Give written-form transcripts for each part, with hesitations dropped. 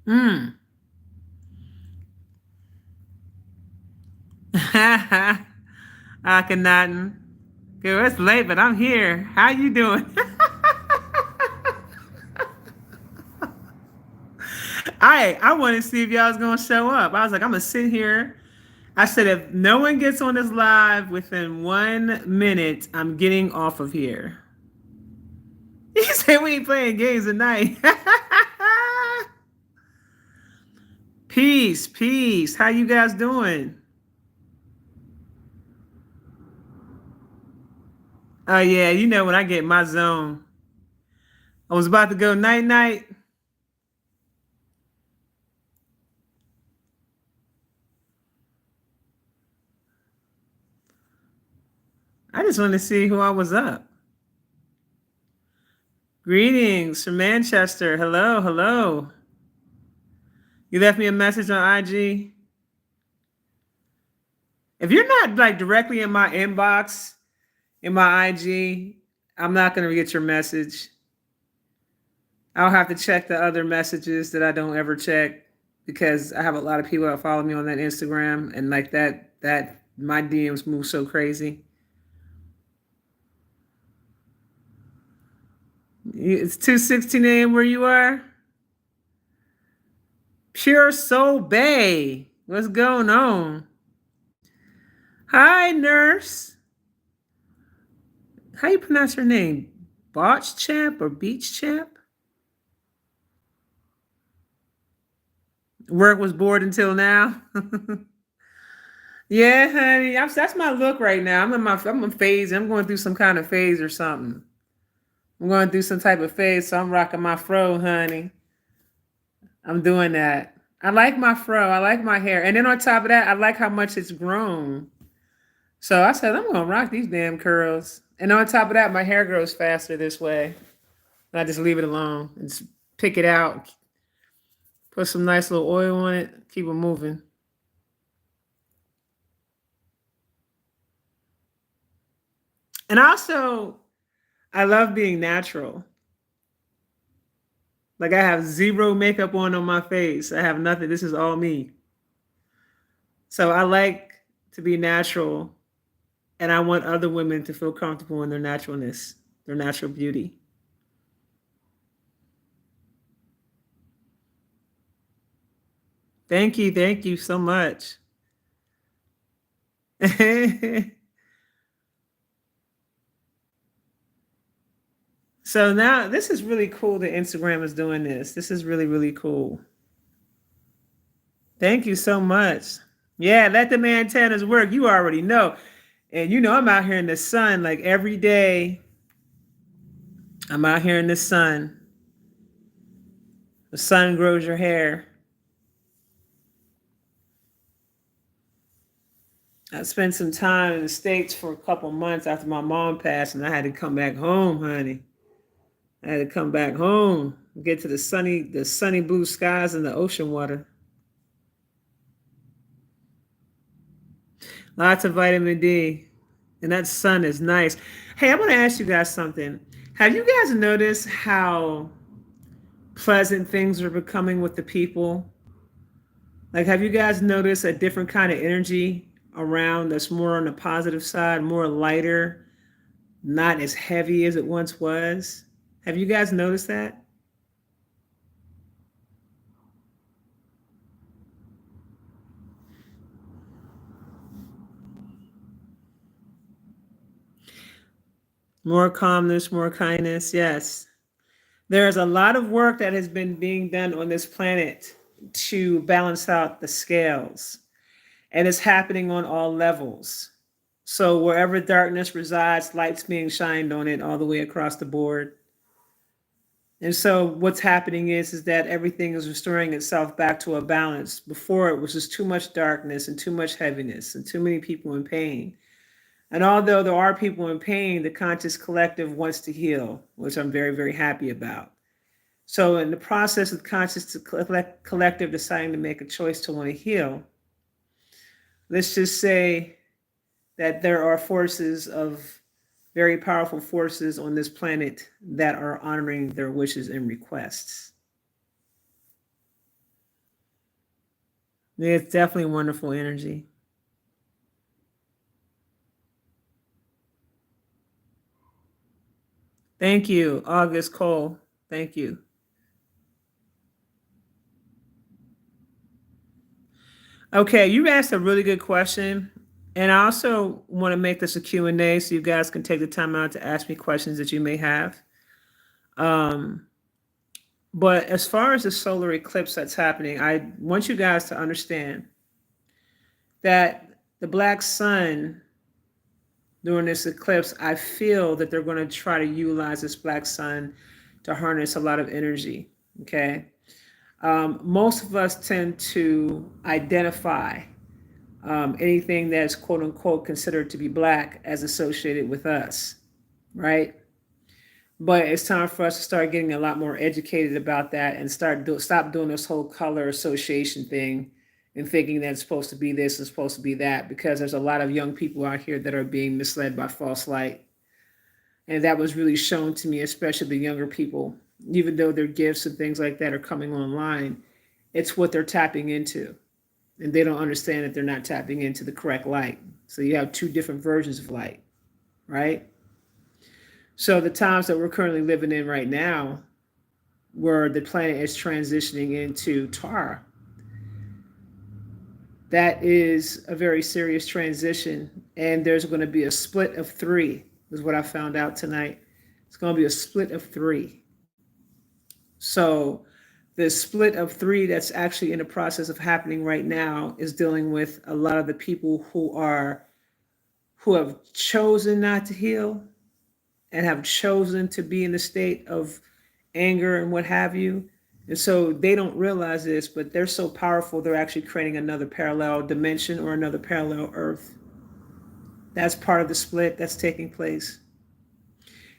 Mm. I cannot. Girl, it's late, but I'm here. How you doing? I want to see if y'all was gonna show up. I was like, I'm gonna sit here. I said, if no one gets on this live within 1 minute, I'm getting off of here. He said we ain't playing games tonight. Peace, peace. How you guys doing? Oh yeah, you know when I get in my zone. I was about to go night night. I just wanted to see who I was up. Greetings from Manchester. Hello, hello. You left me a message on IG. If you're not like directly in my inbox, in my IG, I'm not going to get your message. I'll have to check the other messages that I don't ever check because I have a lot of people that follow me on that Instagram and like that my DMs move so crazy. It's 2:16 a.m. where you are? Pure Soul Bay. What's going on? Hi, nurse. How you pronounce your name? Botch Champ or Beach Champ? Work was bored until now. Yeah, honey. That's my look right now. I'm in phase. I'm going through some kind of phase or something. I'm going through some type of phase, so I'm rocking my fro, honey. I'm doing that. I like my fro. I like my hair. And then on top of that, I like how much it's grown. So I said, I'm going to rock these damn curls. And on top of that, my hair grows faster this way. And I just leave it alone and just pick it out, put some nice little oil on it, keep it moving. And also, I love being natural. Like I have zero makeup on my face. I have nothing. This is all me. So I like to be natural and I want other women to feel comfortable in their naturalness, their natural beauty. Thank you so much. So now this is really cool that Instagram is doing this. This is really, really cool. Thank you so much. Yeah, let the antennas work. You already know. And you know, I'm out here in the sun like every day. I'm out here in the sun. The sun grows your hair. I spent some time in the States for a couple months after my mom passed, and I had to come back home, honey. I had to come back home, get to the sunny blue skies and the ocean water. Lots of vitamin D. And that sun is nice. Hey, I want to ask you guys something. Have you guys noticed how pleasant things are becoming with the people? Like, have you guys noticed a different kind of energy around that's more on the positive side, more lighter, not as heavy as it once was? Have you guys noticed that? More calmness, more kindness. Yes. There's a lot of work that has been being done on this planet to balance out the scales, and it's happening on all levels. So, wherever darkness resides, light's being shined on it all the way across the board. And so, what's happening is that everything is restoring itself back to a balance. Before, it was just too much darkness and too much heaviness and too many people in pain. And although there are people in pain, the conscious collective wants to heal, which I'm very, very happy about. So, in the process of conscious collective deciding to make a choice to want to heal, let's just say that there are forces of very powerful forces on this planet that are honoring their wishes and requests. It's definitely wonderful energy. Thank you, August Cole. Thank you. Okay, you asked a really good question. And I also want to make this a Q&A so you guys can take the time out to ask me questions that you may have. Um, but as far as the solar eclipse that's happening, I want you guys to understand that the black sun during this eclipse, I feel that they're going to try to utilize this black sun to harness a lot of energy. Okay. Most of us tend to identify anything that's quote unquote considered to be black as associated with us, right? But it's time for us to start getting a lot more educated about that and stop doing this whole color association thing and thinking that it's supposed to be this and supposed to be that, because there's a lot of young people out here that are being misled by false light. And that was really shown to me, especially the younger people, even though their gifts and things like that are coming online, it's what they're tapping into. And they don't understand that they're not tapping into the correct light. So you have two different versions of light, right? So the times that we're currently living in right now, where the planet is transitioning into Tara, that is a very serious transition. And there's going to be a split of three, is what I found out tonight. It's going to be a split of three. So the split of three that's actually in the process of happening right now is dealing with a lot of the people who have chosen not to heal and have chosen to be in the state of anger and what have you. And so they don't realize this, but they're so powerful, they're actually creating another parallel dimension or another parallel earth. That's part of the split that's taking place.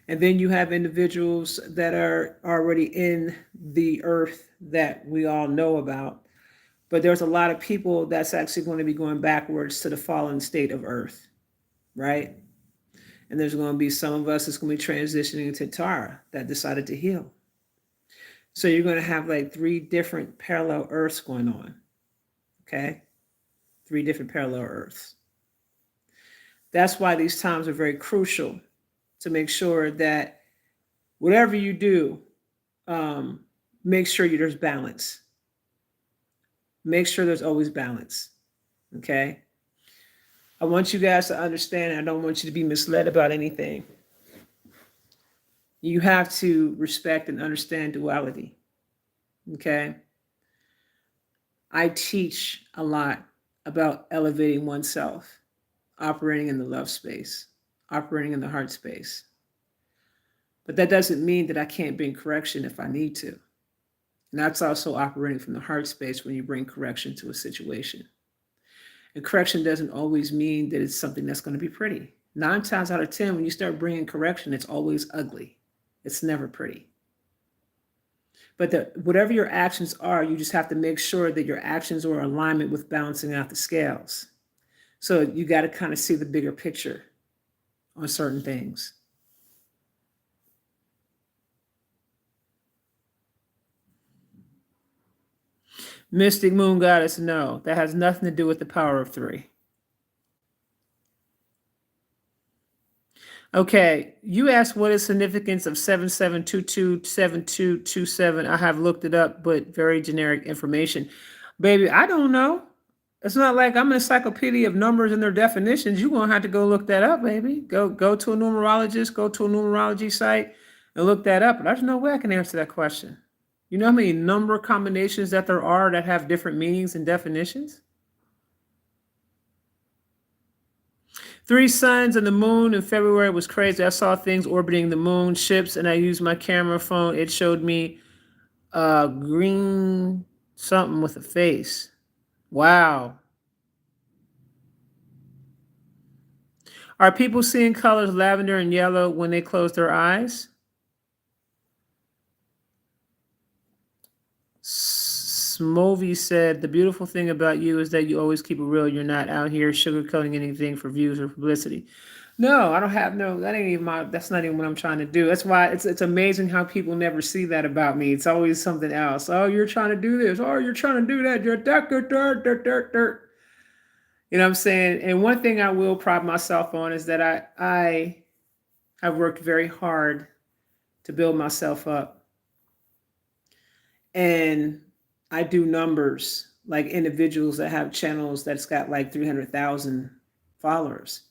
And then you have individuals that are already in the earth that we all know about. But there's a lot of people that's actually going to be going backwards to the fallen state of earth, right? And there's going to be some of us that's going to be transitioning to Tara that decided to heal. So you're going to have like three different parallel earths going on, okay? Three different parallel earths. That's why these times are very crucial, to make sure that whatever you do, make sure there's balance. Make sure there's always balance, okay? I want you guys to understand, I don't want you to be misled about anything. You have to respect and understand duality, okay? I teach a lot about elevating oneself, operating in the love space, operating in the heart space. But that doesn't mean that I can't bring correction if I need to. And that's also operating from the heart space when you bring correction to a situation. And correction doesn't always mean that it's something that's going to be pretty. 9 times out of 10, when you start bringing correction, it's always ugly. It's never pretty. But whatever your actions are, you just have to make sure that your actions are in alignment with balancing out the scales. So you got to kind of see the bigger picture on certain things. Mystic Moon Goddess, no, that has nothing to do with the power of three. Okay, you asked what is significance of 77227227. I have looked it up, but very generic information. Baby, I don't know. It's not like I'm an encyclopedia of numbers and their definitions. You're gonna have to go look that up, baby. Go to a numerologist, go to a numerology site and look that up. But there's no way I can answer that question. You know how many number combinations that there are that have different meanings and definitions? 3 suns and the moon in February was crazy. I saw things orbiting the moon, ships, and I used my camera phone. It showed me green something with a face. Wow. Are people seeing colors lavender and yellow when they close their eyes? Smovie said, the beautiful thing about you is that you always keep it real. You're not out here sugarcoating anything for views or publicity. No, I don't have no. That ain't even my. That's not even what I'm trying to do. That's why it's amazing how people never see that about me. It's always something else. Oh, you're trying to do this. Oh, you're trying to do that. You're dirt, dirt, dirt, dirt, dirt, dirt. You know what I'm saying? And one thing I will pride myself on is that I have worked very hard to build myself up, and I do numbers like individuals that have channels that's got like 300,000 followers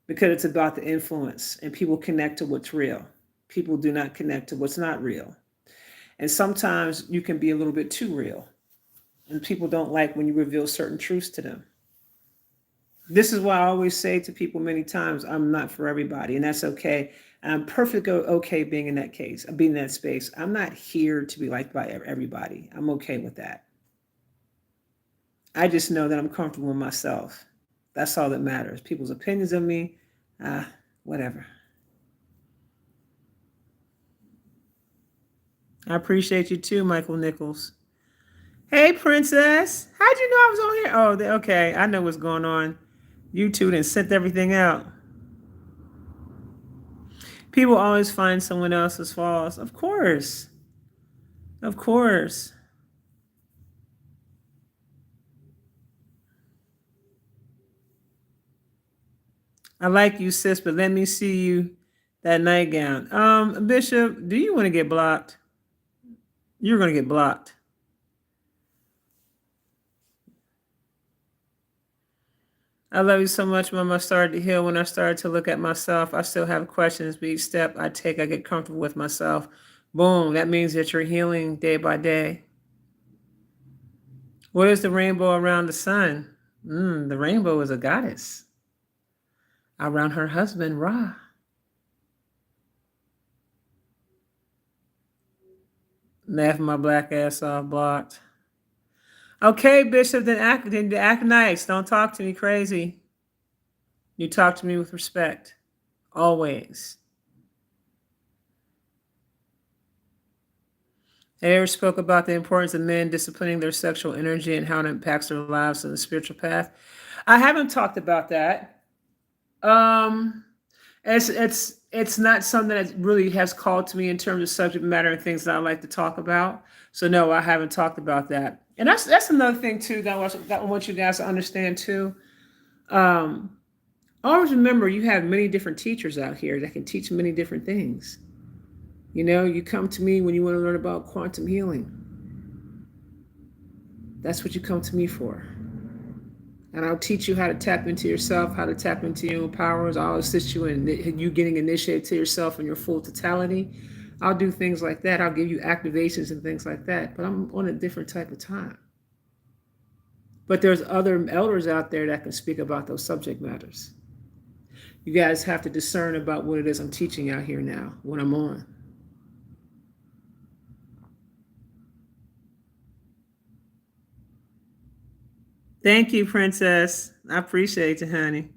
because it's about the influence and people connect to what's real. People do not connect to what's not real. And sometimes you can be a little bit too real, and people don't like when you reveal certain truths to them. This is why I always say to people many times, I'm not for everybody, and that's okay. I'm perfectly okay being in that case, being in that space. I'm not here to be liked by everybody. I'm okay with that. I just know that I'm comfortable with myself. That's all that matters. People's opinions of me, whatever. I appreciate you too, Michael Nichols. Hey, Princess. How'd you know I was on here? Oh, okay. I know what's going on. You two done sent everything out. People always find someone else's flaws. Of course. Of course. I like you, sis, but let me see you that nightgown. Bishop, do you want to get blocked? You're going to get blocked. I love you so much, Mama. I started to heal when I started to look at myself. I still have questions, but each step I take, I get comfortable with myself. Boom. That means that you're healing day by day. What is the rainbow around the sun? The rainbow is a goddess around her husband, Ra. Laugh my black ass off, blocked. Okay, Bishop, then act nice. Don't talk to me crazy. You talk to me with respect. Always. I ever spoke about the importance of men disciplining their sexual energy and how it impacts their lives on the spiritual path. I haven't talked about that. Um, it's not something that really has called to me in terms of subject matter and things that I like to talk about. So no, I haven't talked about that. And that's another thing too that I want you guys to understand too. Um, Always remember you have many different teachers out here that can teach many different things. You know, you come to me when you want to learn about quantum healing. That's what you come to me for. And I'll teach you how to tap into yourself, how to tap into your own powers. I'll assist you in you getting initiated to yourself in your full totality. I'll do things like that. I'll give you activations and things like that. But I'm on a different type of time. But there's other elders out there that can speak about those subject matters. You guys have to discern about what it is I'm teaching out here now, when I'm on. Thank you, Princess. I appreciate you, honey.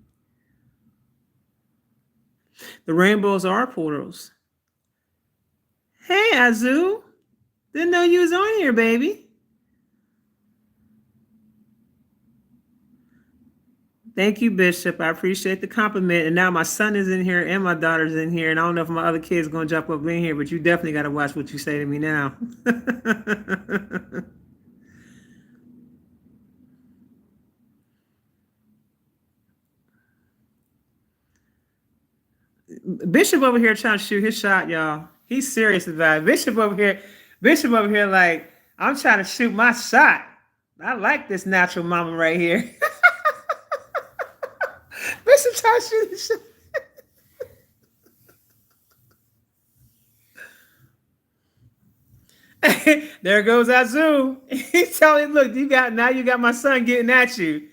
The rainbows are portals. Hey, Azu. Didn't know you was on here, baby. Thank you, Bishop. I appreciate the compliment. And now my son is in here and my daughter's in here. And I don't know if my other kids going to jump up in here, but you definitely got to watch what you say to me now. Bishop over here trying to shoot his shot, y'all. He's serious about it. Bishop over here, like, I'm trying to shoot my shot. I like this natural mama right here. Bishop trying to shoot his shot. There goes Azu. He's telling, look, you got my son getting at you.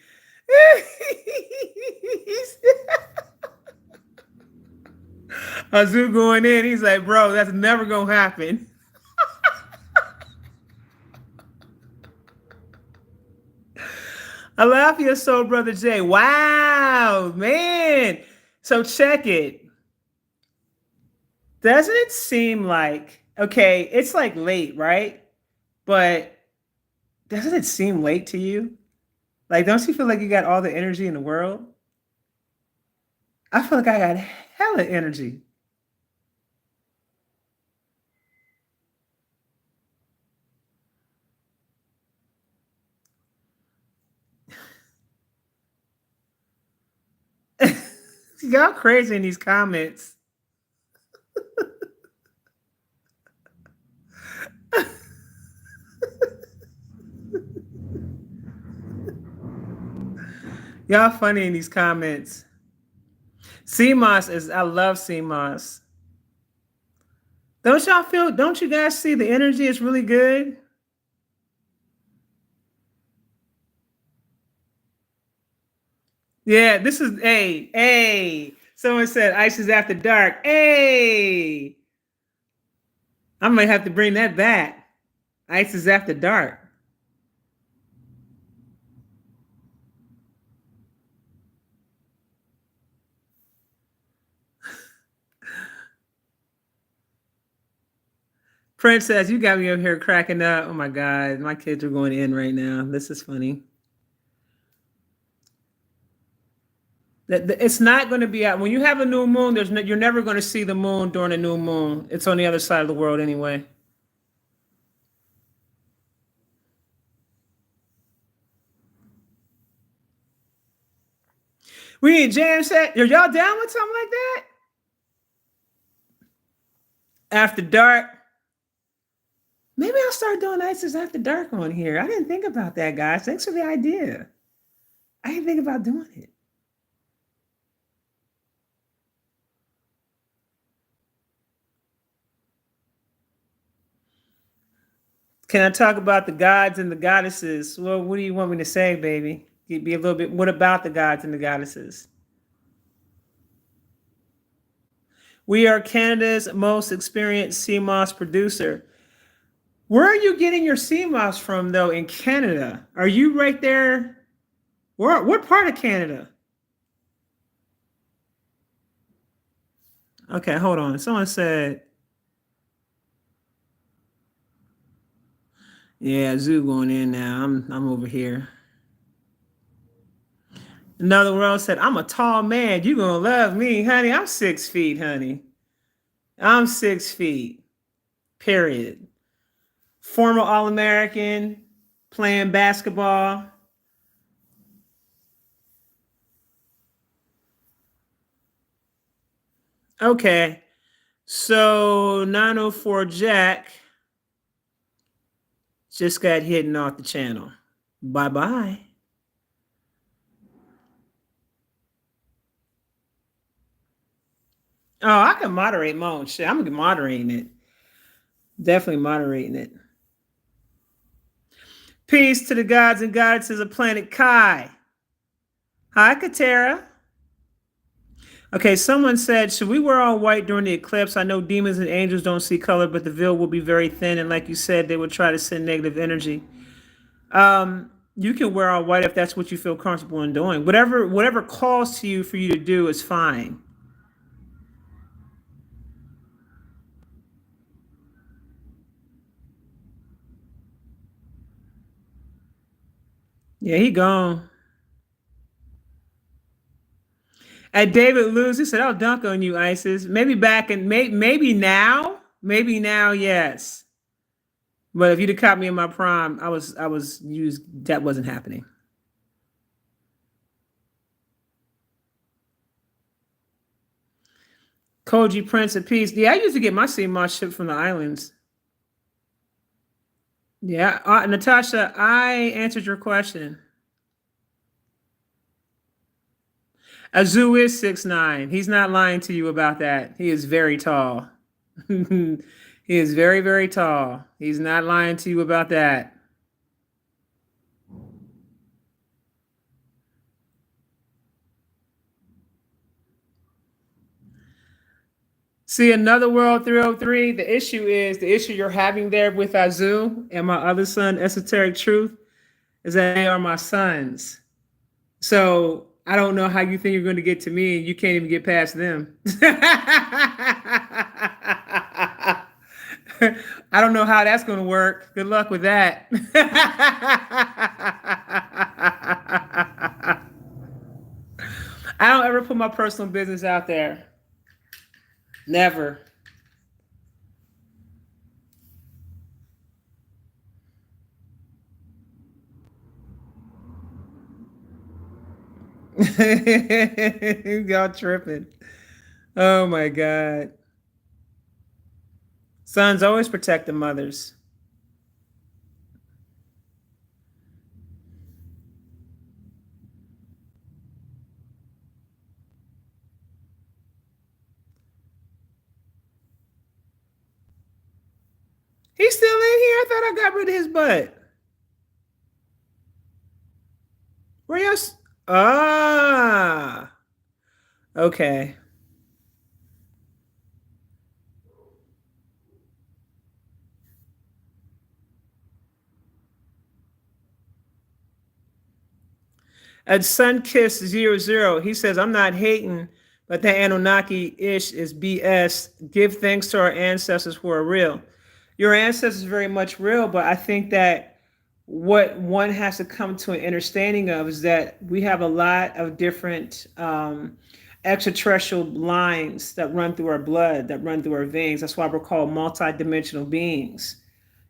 Azu going in. He's like, bro, that's never gonna happen. I laugh your soul, brother Jay. Wow, man. So check it. Doesn't it seem like, okay, it's like late, right? But doesn't it seem late to you? Like, don't you feel like you got all the energy in the world? I feel like I got hella energy. Y'all crazy in these comments. Y'all funny in these comments. CMOS is, I love CMOS. Don't y'all feel, don't you guys see the energy is really good? Yeah, this is, hey. Someone said ice is after dark. Hey, I might have to bring that back. Ice is after dark. Princess, you got me up here cracking up. Oh my God, my kids are going in right now. This is funny. It's not going to be out when you have a new moon. You're never going to see the moon during a new moon. It's on the other side of the world anyway. We need jam set. Are y'all down with something like that? After dark. Maybe I'll start doing Isis after dark on here. I didn't think about that, guys. Thanks for the idea. I didn't think about doing it. Can I talk about the gods and the goddesses? Well, what do you want me to say, baby? Be a little bit. What about the gods and the goddesses? We are Canada's most experienced CMOS producer. Where are you getting your CMOS from, though, in Canada? Are you right there? What part of Canada? Okay, hold on. Someone said, yeah, Zoo going in now. I'm over here. Another world said, I'm a tall man. You gonna love me, honey. I'm 6 feet, honey. I'm 6 feet. Period. Former All-American, playing basketball. Okay. So 904 Jack just got hidden off the channel. Bye-bye. Oh, I can moderate my own shit. I'm moderating it. Definitely moderating it. Peace to the gods and goddesses of planet Kai. Hi, Katera. Okay, someone said, should we wear all white during the eclipse? I know demons and angels don't see color, but the veil will be very thin. And like you said, they would try to send negative energy. You can wear all white if that's what you feel comfortable in doing. Whatever calls to you for you to do is fine. Yeah, he gone. And David Lewis, he said, I'll dunk on you, Isis. Maybe back and maybe now. Maybe now, yes. But if you'd have caught me in my prime, I was used. That wasn't happening. Koji Prince of Peace. Yeah, I used to get my CMOS shipped from the islands. Yeah, Natasha, I answered your question. Azu is 6'9". He's not lying to you about that. He is very tall. He is very, very tall. He's not lying to you about that. See, another world 303. The issue you're having there with Azu and my other son, Esoteric Truth, is that they are my sons. So I don't know how you think you're going to get to me, and you can't even get past them. I don't know how that's going to work. Good luck with that. I don't ever put my personal business out there. Never. Y'all tripping. Oh my God. Sons always protect the mothers. He's still in here. I thought I got rid of his butt. Where else? Ah, okay. At Sunkiss00, he says, I'm not hating, but the Anunnaki ish is BS. Give thanks to our ancestors who are real. Your ancestors are very much real, but I think that what one has to come to an understanding of is that we have a lot of different extraterrestrial lines that run through our blood, that run through our veins. That's why we're called multidimensional beings.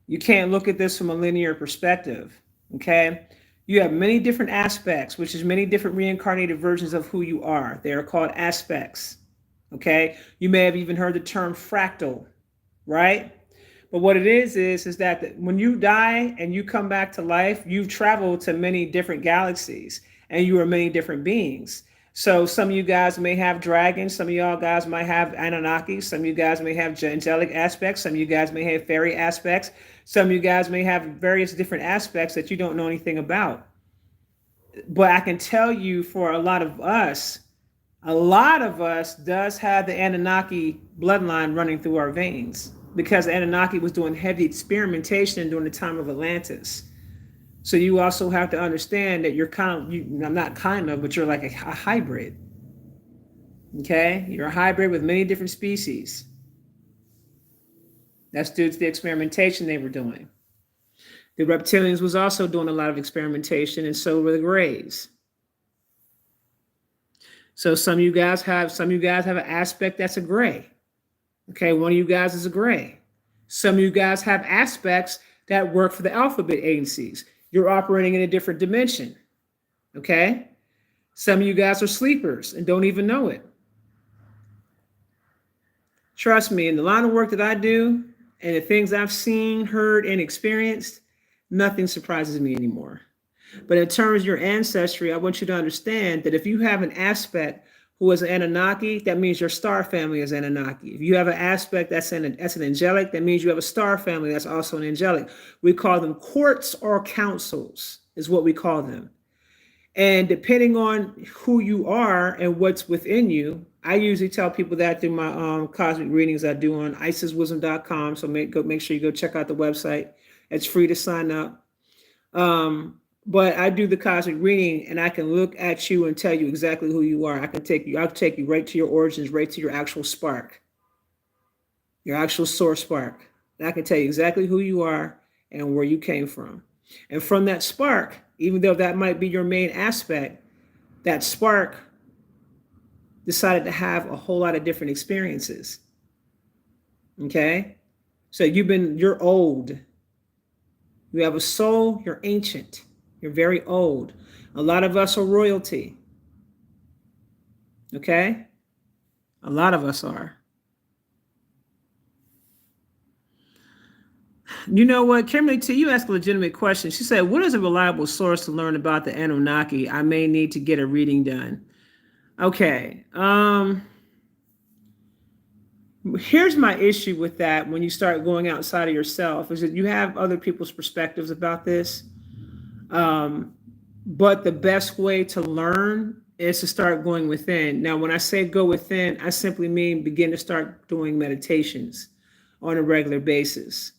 You can't look at this from a linear perspective, okay? You have many different aspects, which is many different reincarnated versions of who you are. They are called aspects, okay? You may have even heard the term fractal, right? But what it is that when you die and you come back to life, you've traveled to many different galaxies and you are many different beings. So some of you guys may have dragons, some of y'all guys might have Anunnaki, some of you guys may have angelic aspects, some of you guys may have fairy aspects, some of you guys may have various different aspects that you don't know anything about. But I can tell you for a lot of us does have the Anunnaki bloodline running through our veins because Anunnaki was doing heavy experimentation during the time of Atlantis. So you also have to understand that you're I'm not kind of, but you're like a hybrid. Okay? You're a hybrid with many different species. That's due to the experimentation they were doing. The reptilians was also doing a lot of experimentation, and so were the grays. So some of you guys have an aspect that's a gray. Okay, one of you guys is a gray. Some of you guys have aspects that work for the alphabet agencies. You're operating in a different dimension. Okay? Some of you guys are sleepers and don't even know it. Trust me, in the line of work that I do and the things I've seen, heard, and experienced, nothing surprises me anymore. But in terms of your ancestry, I want you to understand that if you have an aspect who is an Anunnaki, that means your star family is Anunnaki. If you have an aspect that's an angelic, that means you have a star family that's also an angelic. We call them courts or councils, is what we call them. And depending on who you are and what's within you, I usually tell people that through my cosmic readings I do on isiswisdom.com. So make sure you go check out the website. It's free to sign up. But I do the cosmic reading and I can look at you and tell you exactly who you are. I'll take you right to your origins, right to your actual spark, your actual source spark. And I can tell you exactly who you are and where you came from. And from that spark, even though that might be your main aspect, that spark decided to have a whole lot of different experiences. Okay? So you're old. You have a soul, you're ancient. You're very old. A lot of us are royalty. Okay? A lot of us are. You know what, Kimberly T, you asked a legitimate question. She said, what is a reliable source to learn about the Anunnaki? I may need to get a reading done. Okay. Here's my issue with that when you start going outside of yourself is that you have other people's perspectives about this. But the best way to learn is to start going within. Now, when I say go within, I simply mean begin to start doing meditations on a regular basis.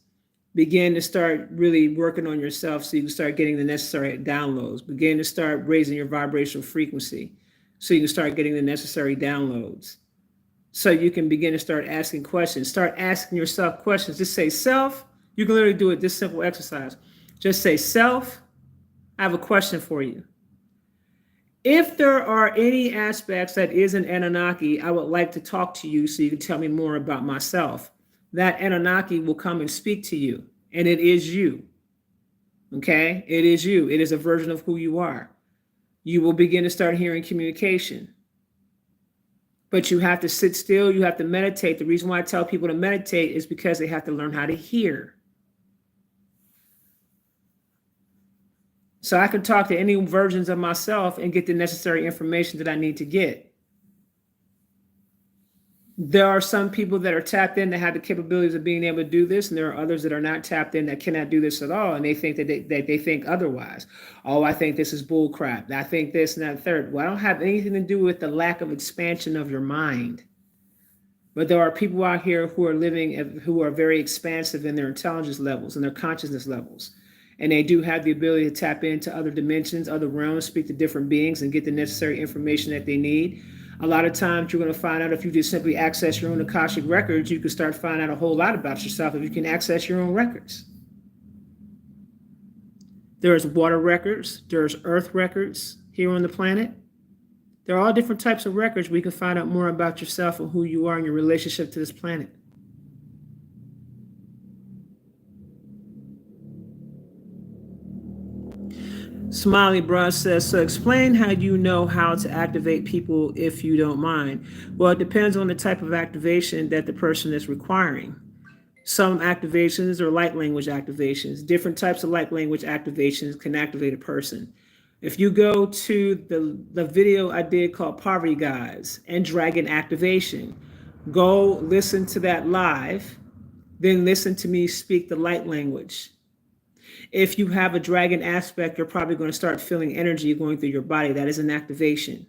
Begin to start really working on yourself so you can start getting the necessary downloads. Begin to start raising your vibrational frequency so you can start getting the necessary downloads. So you can begin to start asking questions. Start asking yourself questions. Just say, self. You can literally do it, this simple exercise. Just say, self, I have a question for you. If there are any aspects that isn't Anunnaki, I would like to talk to you so you can tell me more about myself. That Anunnaki will come and speak to you, and it is you. Okay? It is you. It is a version of who you are. You will begin to start hearing communication. But you have to sit still, you have to meditate. The reason why I tell people to meditate is because they have to learn how to hear. So I can talk to any versions of myself and get the necessary information that I need to get. There are some people that are tapped in that have the capabilities of being able to do this, and there are others that are not tapped in that cannot do this at all, and they think that they think otherwise. Oh, I think this is bull crap. I think this and that third. Well, I don't have anything to do with the lack of expansion of your mind. But there are people out here who are living, who are very expansive in their intelligence levels and their consciousness levels. And they do have the ability to tap into other dimensions, other realms, speak to different beings, and get the necessary information that they need. A lot of times you're going to find out if you just simply access your own Akashic records, you can start finding out a whole lot about yourself if you can access your own records. There's water records, there's earth records here on the planet. There are all different types of records where you can find out more about yourself and who you are and your relationship to this planet. Smiley Brush says, so explain how you know how to activate people if you don't mind. Well, it depends on the type of activation that the person is requiring. Some activations are light language activations. Different types of light language activations can activate a person. If you go to the video I did called Poverty Guys and Dragon Activation, go listen to that live, then listen to me speak the light language. If you have a dragon aspect, you're probably going to start feeling energy going through your body. That is an activation.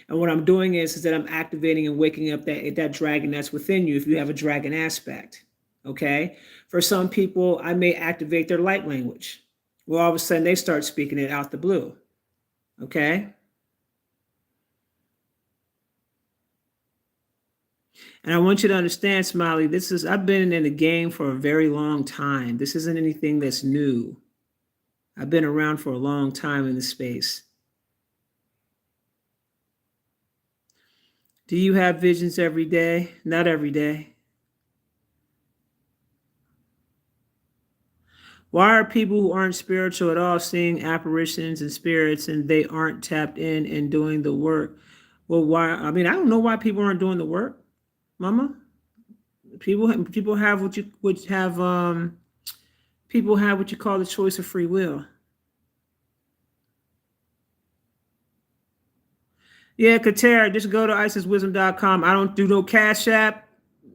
And what I'm doing is that I'm activating and waking up that dragon that's within you if you have a dragon aspect. Okay? For some people, I may activate their light language. Well, all of a sudden they start speaking it out the blue. Okay? And I want you to understand, Smiley, I've been in the game for a very long time. This isn't anything that's new. I've been around for a long time in this space. Do you have visions every day? Not every day. Why are people who aren't spiritual at all seeing apparitions and spirits and they aren't tapped in and doing the work? Well, why? I mean, I don't know why people aren't doing the work, Mama. People have what you call the choice of free will. Yeah, Katera, just go to IsisWisdom.com. I don't do no Cash App.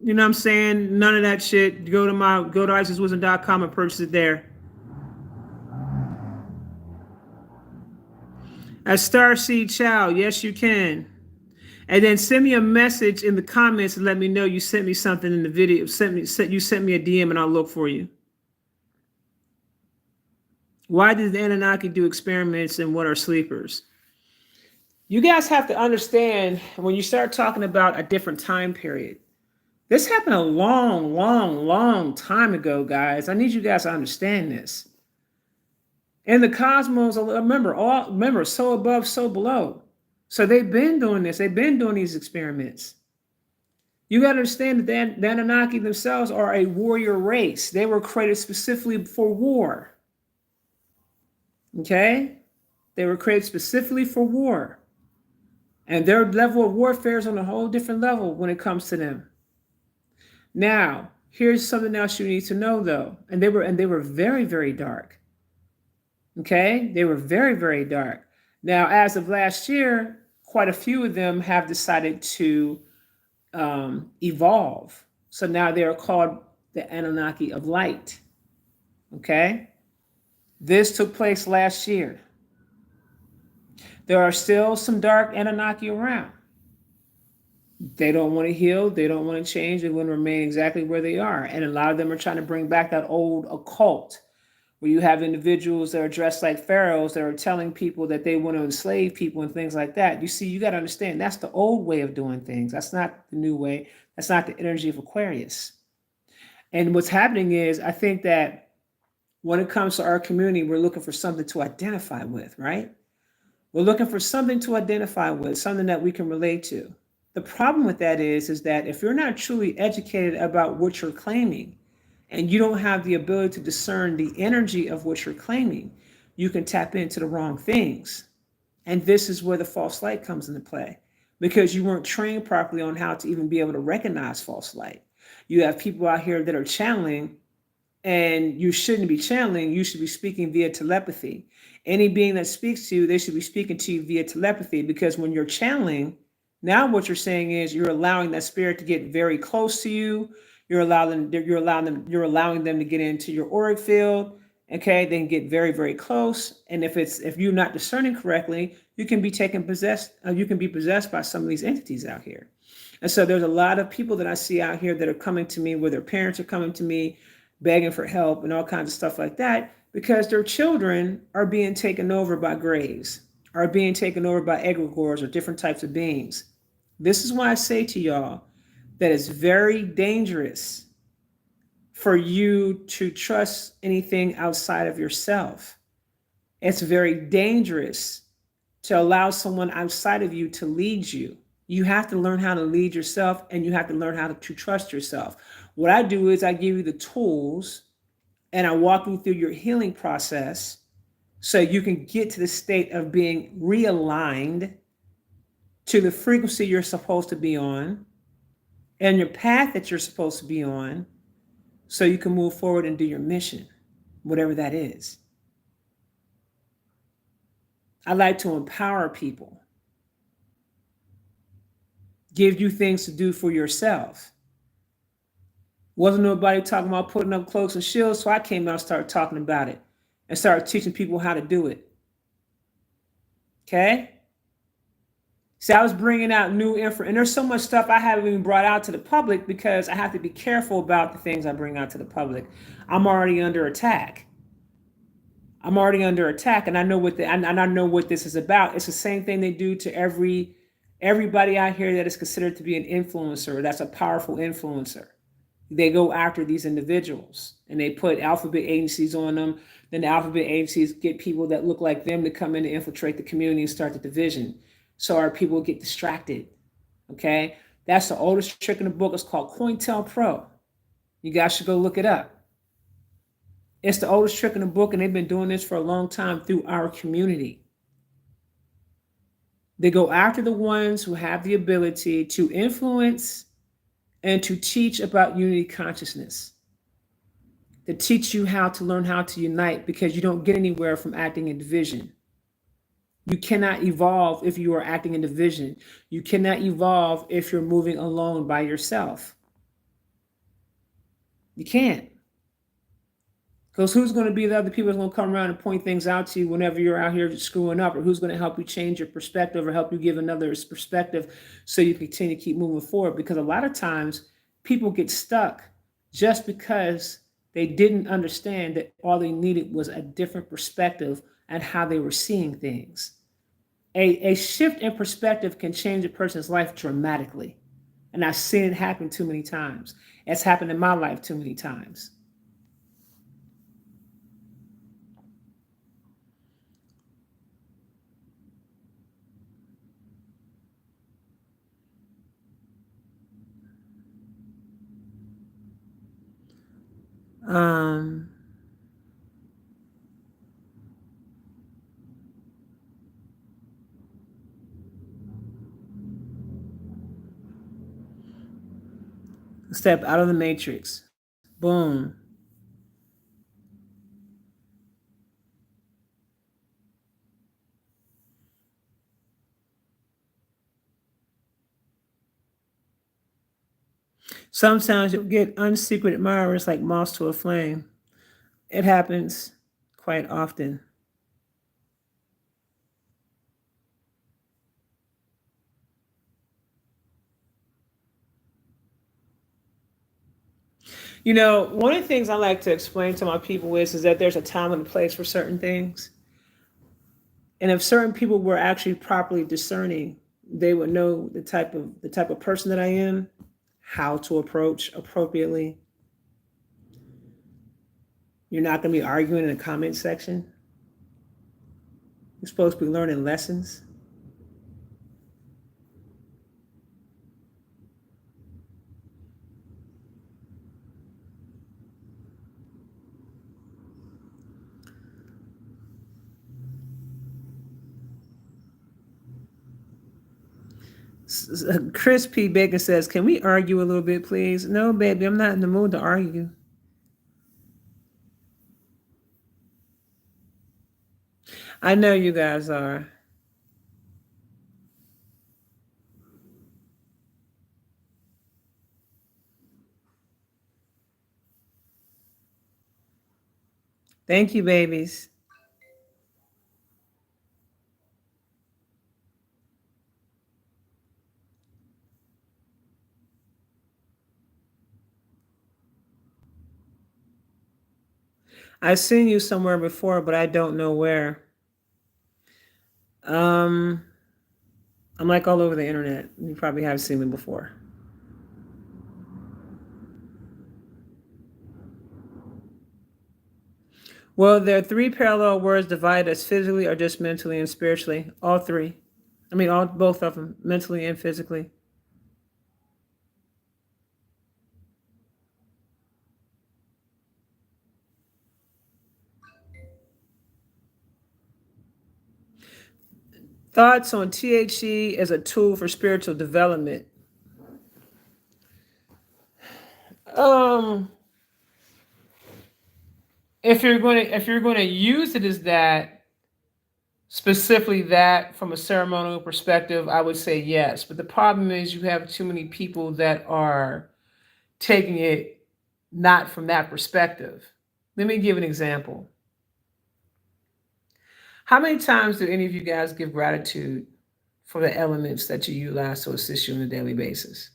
You know what I'm saying? None of that shit. Go to IsisWisdom.com and purchase it there. At Starseed Chow, yes, you can. And then send me a message in the comments and let me know you sent me something in the video. You sent me a DM and I'll look for you. Why did the Anunnaki do experiments and what are sleepers? You guys have to understand when you start talking about a different time period. This happened a long, long, long time ago, guys. I need you guys to understand this. And the cosmos, remember, so above, so below. So they've been doing this. They've been doing these experiments. You got to understand that the Anunnaki themselves are a warrior race. They were created specifically for war. Okay? They were created specifically for war. And their level of warfare is on a whole different level when it comes to them. Now, here's something else you need to know, though. And they were very, very dark. Okay? They were very, very dark. Now, as of last year, quite a few of them have decided to evolve. So now they are called the Anunnaki of Light. Okay? This took place last year. There are still some dark Anunnaki around. They don't want to heal. They don't want to change. They want to remain exactly where they are. And a lot of them are trying to bring back that old occult where you have individuals that are dressed like pharaohs that are telling people that they want to enslave people and things like that. You see, you got to understand that's the old way of doing things. That's not the new way. That's not the energy of Aquarius. And what's happening is I think that when it comes to our community, we're looking for something to identify with, right? We're looking for something to identify with, something that we can relate to. The problem with that is that if you're not truly educated about what you're claiming and you don't have the ability to discern the energy of what you're claiming, you can tap into the wrong things. And this is where the false light comes into play because you weren't trained properly on how to even be able to recognize false light. You have people out here that are channeling, and you shouldn't be channeling. You should be speaking via telepathy. Any being that speaks to you, they should be speaking to you via telepathy, because when you're channeling, now what you're saying is you're allowing that spirit to get very close to you. You're allowing them to get into your auric field. Okay, they can get very, very close. And if you're not discerning correctly, you can be possessed by some of these entities out here. And so there's a lot of people that I see out here that are coming to me, where their parents are coming to me begging for help and all kinds of stuff like that, because their children are being taken over by grays, are being taken over by egregores or different types of beings. This is why I say to y'all that it's very dangerous for you to trust anything outside of yourself. It's very dangerous to allow someone outside of you to lead you. You have to learn how to lead yourself, and you have to learn how to trust yourself. What I do is I give you the tools and I walk you through your healing process so you can get to the state of being realigned to the frequency you're supposed to be on and your path that you're supposed to be on, so you can move forward and do your mission, whatever that is. I like to empower people, give you things to do for yourself. Wasn't nobody talking about putting up cloaks and shields, so I came out and started talking about it and started teaching people how to do it. Okay? See, I was bringing out new info, and there's so much stuff I haven't even brought out to the public because I have to be careful about the things I bring out to the public. I'm already under attack. And I know I know what this is about. It's the same thing they do to everybody out here that is considered to be an influencer. That's a powerful influencer. They go after these individuals and they put alphabet agencies on them. Then the alphabet agencies get people that look like them to come in to infiltrate the community and start the division. So our people get distracted. Okay? That's the oldest trick in the book. It's called COINTELPRO. You guys should go look it up. It's the oldest trick in the book, and they've been doing this for a long time through our community. They go after the ones who have the ability to influence and to teach about unity consciousness, to teach you how to learn how to unite, because you don't get anywhere from acting in division. You cannot evolve if you are acting in division. You cannot evolve if you're moving alone by yourself. You can't. Because who's going to be the other people that's going to come around and point things out to you whenever you're out here screwing up? Or who's going to help you change your perspective or help you give another perspective so you continue to keep moving forward? Because a lot of times people get stuck just because they didn't understand that all they needed was a different perspective and how they were seeing things. A shift in perspective can change a person's life dramatically. And I've seen it happen too many times. It's happened in my life too many times. Um, Step out of the matrix. Boom. Sometimes you'll get unsecret admirers like moths to a flame. It happens quite often. You know, one of the things I like to explain to my people is that there's a time and a place for certain things. And if certain people were actually properly discerning, they would know the type of person that I am, how to approach appropriately. You're not going to be arguing in the comment section. You're supposed to be learning lessons. Chris P. Bacon says, "Can we argue a little bit, please?" No, baby, I'm not in the mood to argue. I know you guys are. Thank you, babies. I've seen you somewhere before, but I don't know where. Um, I'm like all over the internet. You probably have seen me before. Well, there are three parallel words divided as physically or just mentally and spiritually. All three. I mean, all both of them, mentally and physically. Thoughts on THC as a tool for spiritual development. Um, if you're going to use it as that, specifically that from a ceremonial perspective, I would say yes. But the problem is you have too many people that are taking it not from that perspective. Let me give an example. How many times do any of you guys give gratitude for the elements that you utilize to assist you on a daily basis?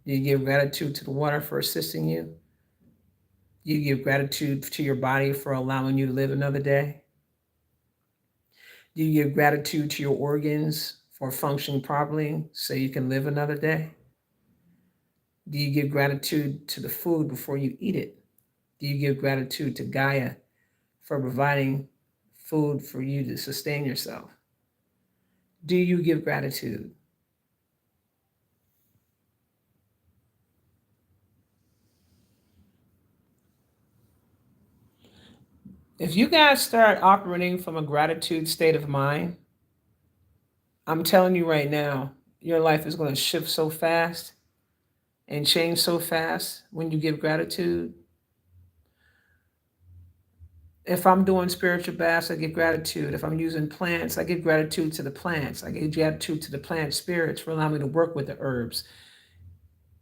Do you give gratitude to the water for assisting you? Do you give gratitude to your body for allowing you to live another day? Do you give gratitude to your organs for functioning properly so you can live another day? Do you give gratitude to the food before you eat it? Do you give gratitude to Gaia for providing food for you to sustain yourself? Do you give gratitude? If you guys start operating from a gratitude state of mind, I'm telling you right now, your life is going to shift so fast and change so fast when you give gratitude. If I'm doing spiritual baths, I give gratitude. If I'm using plants, I give gratitude to the plants. I give gratitude to the plant spirits for allowing me to work with the herbs.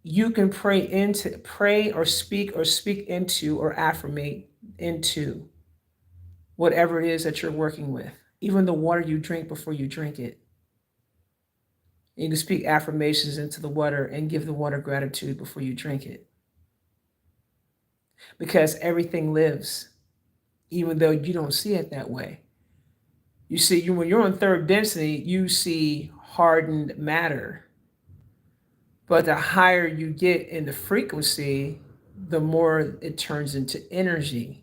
You can pray or speak into or affirmate into whatever it is that you're working with. Even the water you drink before you drink it. You can speak affirmations into the water and give the water gratitude before you drink it. Because everything lives, even though you don't see it that way. You see, when you're on third density, you see hardened matter. But the higher you get in the frequency, the more it turns into energy.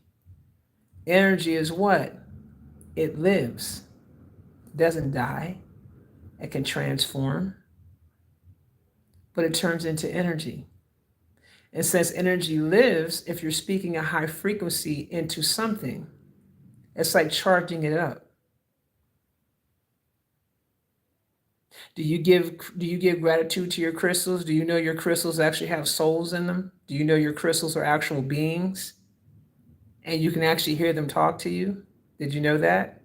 Energy is what? It lives, it doesn't die, it can transform, but it turns into energy. And since energy lives, if you're speaking a high frequency into something, it's like charging it up. Do you give gratitude to your crystals? Do you know your crystals actually have souls in them? Do you know your crystals are actual beings? And you can actually hear them talk to you? Did you know that?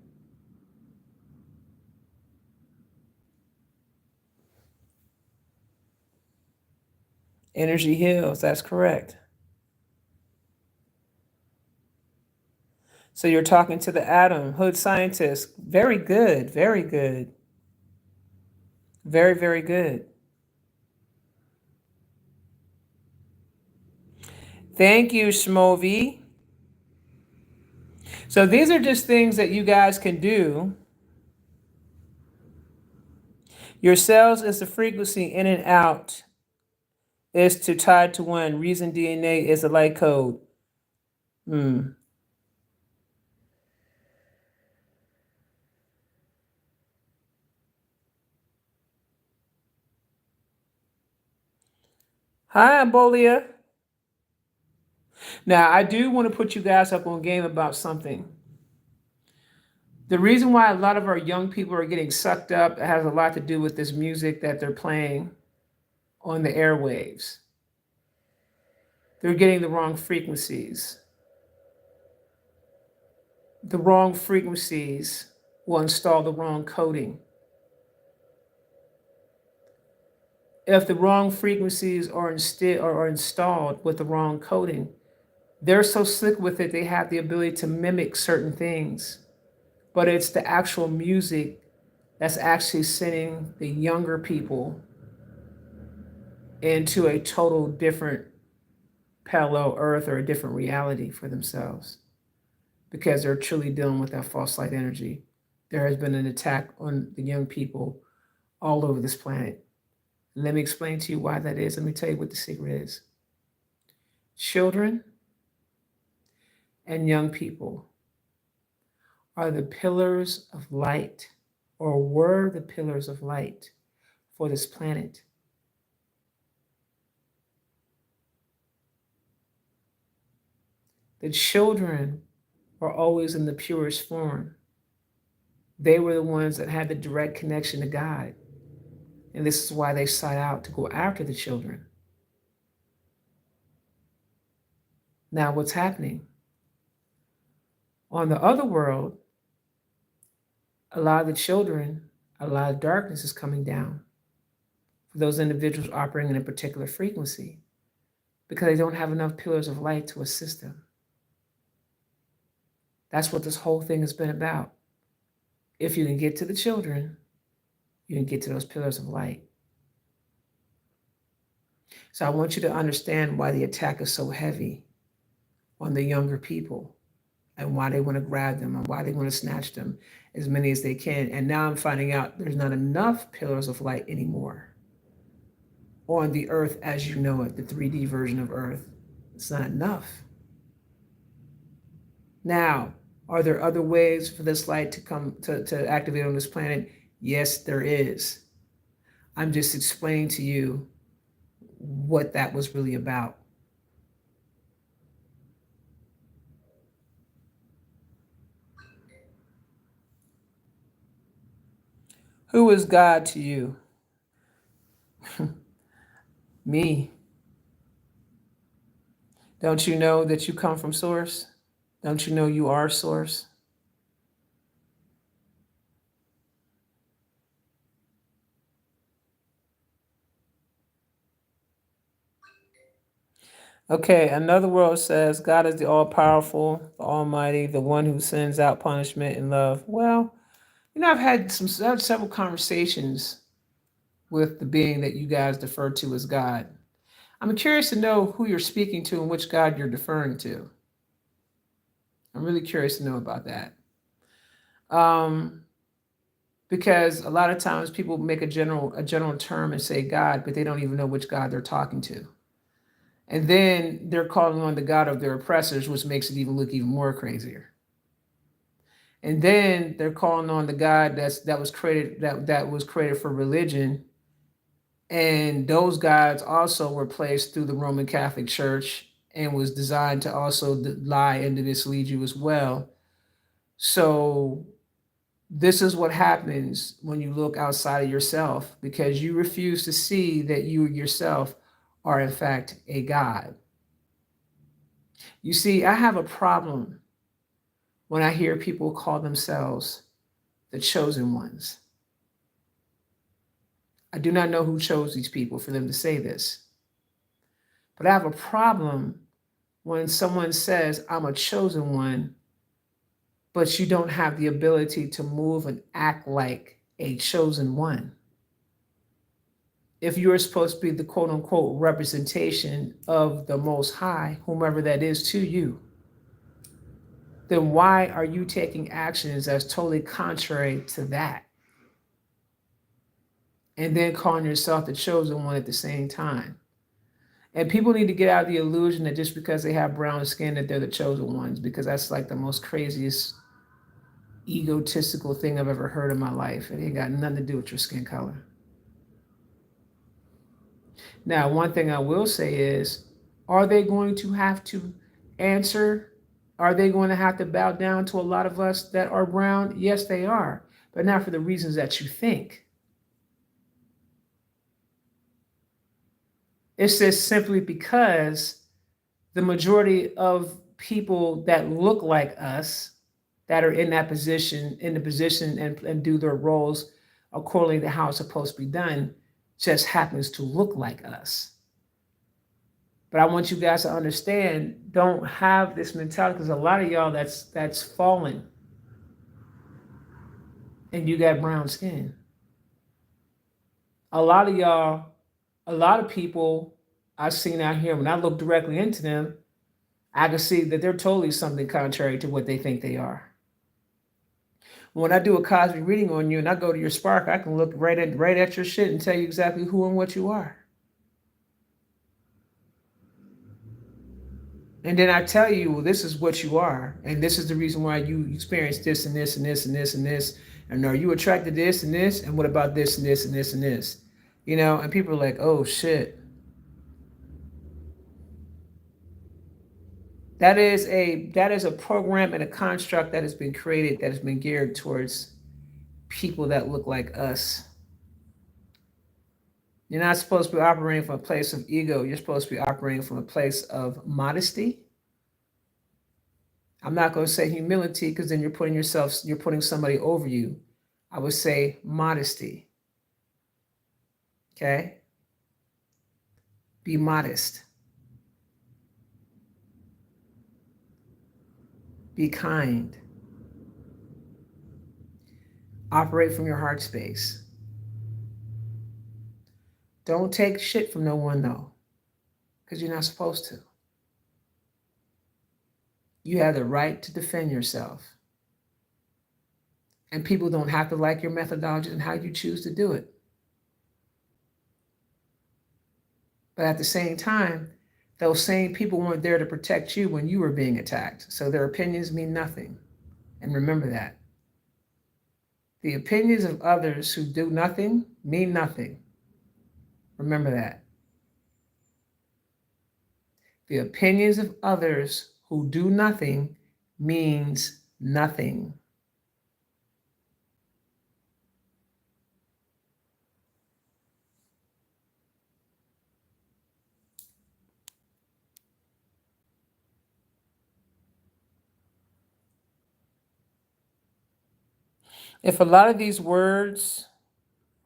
Energy heals, that's correct. So you're talking to the atom, hood scientist. Very good, very good. Very, very good. Thank you, Shmovi. So these are just things that you guys can do. Your cells is the frequency in and out is to tie to one. Reason DNA is a light code. Hmm. Hi, Bolia. Now, I do want to put you guys up on game about something. The reason why a lot of our young people are getting sucked up has a lot to do with this music that they're playing on the airwaves. They're getting the wrong frequencies. The wrong frequencies will install the wrong coding. If the wrong frequencies are installed with the wrong coding, they're so slick with it, they have the ability to mimic certain things. But it's the actual music that's actually sending the younger people into a total different parallel earth or a different reality for themselves because they're truly dealing with that false light energy. There has been an attack on the young people all over this planet. Let me explain to you why that is. Let me tell you what the secret is. Children and young people are the pillars of light, or were the pillars of light for this planet. The children were always in the purest form. They were the ones that had the direct connection to God. And this is why they sought out to go after the children. Now, what's happening? On the other world, a lot of the children, a lot of darkness is coming down for those individuals operating in a particular frequency because they don't have enough pillars of light to assist them. That's what this whole thing has been about. If you can get to the children, you can get to those pillars of light. So I want you to understand why the attack is so heavy on the younger people and why they want to grab them and why they want to snatch them as many as they can. And now I'm finding out there's not enough pillars of light anymore on the earth as you know it, the 3D version of earth. It's not enough. Now, are there other ways for this light to come to activate on this planet? Yes, there is. I'm just explaining to you what that was really about. Who is God to you? Me. Don't you know that you come from source? Don't you know you are source? Okay, another world says God is the all powerful, the almighty, the one who sends out punishment and love. Well, I've had several conversations with the being that you guys defer to as God. I'm curious to know who you're speaking to and which God you're deferring to. I'm really curious to know about that. Because a lot of times people make a general term and say God, but they don't even know which God they're talking to. And then they're calling on the God of their oppressors, which makes it even look even more crazier. And then they're calling on the God that was created for religion. And those gods also were placed through the Roman Catholic Church and was designed to also lie and to mislead you as well. So this is what happens when you look outside of yourself because you refuse to see that you yourself are in fact a God. You see, I have a problem when I hear people call themselves the chosen ones. I do not know who chose these people for them to say this. But I have a problem when someone says, I'm a chosen one, but you don't have the ability to move and act like a chosen one. If you're supposed to be the quote unquote representation of the Most High, whomever that is to you, then why are you taking actions that's totally contrary to that? And then calling yourself the chosen one at the same time. And people need to get out of the illusion that just because they have brown skin that they're the chosen ones, because that's like the most craziest egotistical thing I've ever heard in my life. It ain't got nothing to do with your skin color. Now, one thing I will say is, are they going to have to answer? Are they going to have to bow down to a lot of us that are brown? Yes, they are, but not for the reasons that you think. It's just simply because the majority of people that look like us, that are in that position, in the position and do their roles according to how it's supposed to be done, just happens to look like us. But I want you guys to understand, don't have this mentality, because a lot of y'all that's fallen and you got brown skin. A lot of y'all, a lot of people I've seen out here, when I look directly into them, I can see that they're totally something contrary to what they think they are. When I do a cosmic reading on you and I go to your spark, I can look right at your shit and tell you exactly who and what you are. And then I tell you, well, this is what you are, and this is the reason why you experience this and this and this and this and this. And are you attracted to this and this? And what about this and this and this and this? You know, and people are like, oh shit. That is a program and a construct that has been created, that has been geared towards people that look like us. You're not supposed to be operating from a place of ego. You're supposed to be operating from a place of modesty. I'm not going to say humility, because then you're putting somebody over you. I would say modesty. Okay? Be modest. Be kind. Operate from your heart space. Don't take shit from no one, though, because you're not supposed to. You have the right to defend yourself. And people don't have to like your methodology and how you choose to do it. But at the same time, those same people weren't there to protect you when you were being attacked. So their opinions mean nothing. And remember that. The opinions of others who do nothing mean nothing. Remember that. The opinions of others who do nothing means nothing. If a lot of these words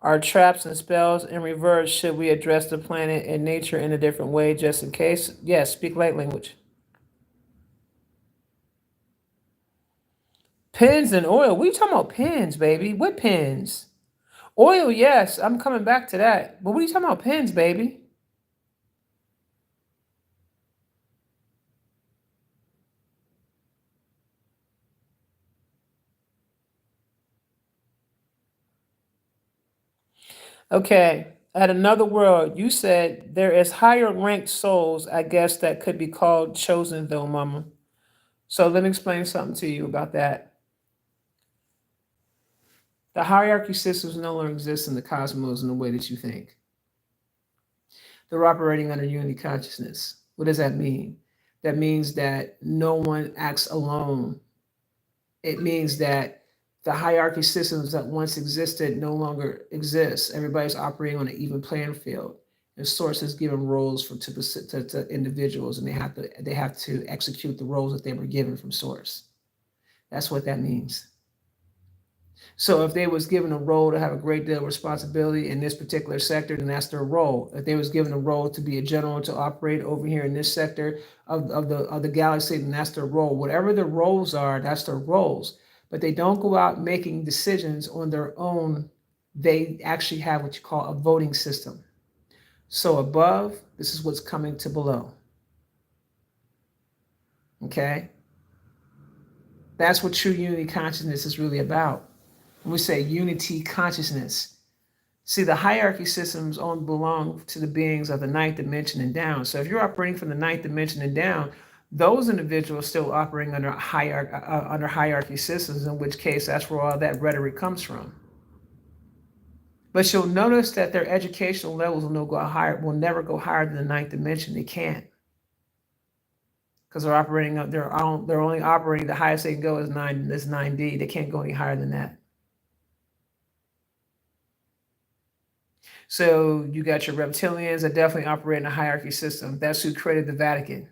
are traps and spells in reverse, should we address the planet and nature in a different way just in case? Yes, speak light language. Pins and oil. We talking about pins, baby. What pins? Oil, yes. I'm coming back to that. But what are you talking about pins, baby? Okay. At another world, you said there is higher ranked souls, I guess, that could be called chosen, though, mama. So let me explain something to you about that. The hierarchy systems no longer exist in the cosmos in the way that you think. They're operating under unity consciousness. What does that mean? That means that no one acts alone. It means that the hierarchy systems that once existed no longer exist. Everybody's operating on an even playing field. And source has given roles to individuals, and they have to execute the roles that they were given from source. That's what that means. So if they was given a role to have a great deal of responsibility in this particular sector, then that's their role. If they was given a role to be a general to operate over here in this sector of the galaxy, then that's their role. Whatever their roles are, that's their roles. But they don't go out making decisions on their own. They actually have what you call a voting system. So above, this is what's coming to below. Okay? That's what true unity consciousness is really about. When we say unity consciousness, see, the hierarchy systems only belong to the beings of the ninth dimension and down. So if you're operating from the ninth dimension and down, those individuals still operating under hierarchy systems, in which case that's where all that rhetoric comes from. But you'll notice that their educational levels will never go higher than the ninth dimension. They can't, because they're operating they're only operating, the highest they can go is 9D. They can't go any higher than that. So you got your reptilians that definitely operate in a hierarchy system. That's who created the Vatican.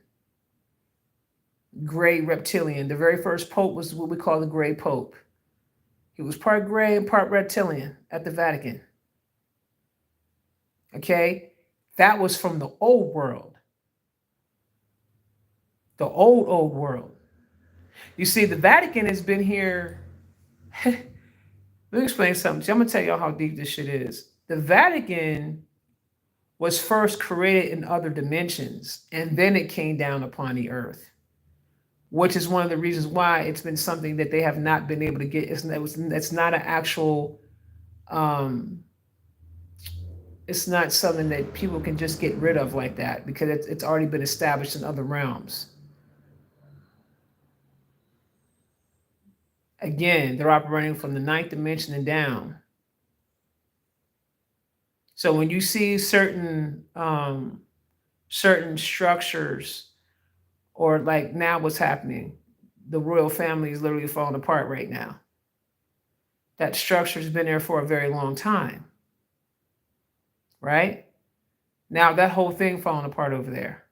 Gray reptilian. The very first pope was what we call the Gray Pope. He was part gray and part reptilian at the Vatican. Okay? That was from the old world. The old world. You see, the Vatican has been here. Let me explain something. I'm going to tell y'all how deep this shit is. The Vatican was first created in other dimensions, and then it came down upon the earth, which is one of the reasons why it's been something that they have not been able to get. It's not an actual, it's not something that people can just get rid of like that, because it's already been established in other realms. Again, they're operating from the ninth dimension and down. So when you see certain structures, or like now what's happening, the royal family is literally falling apart right now. That structure's been there for a very long time, right? Now that whole thing falling apart over there.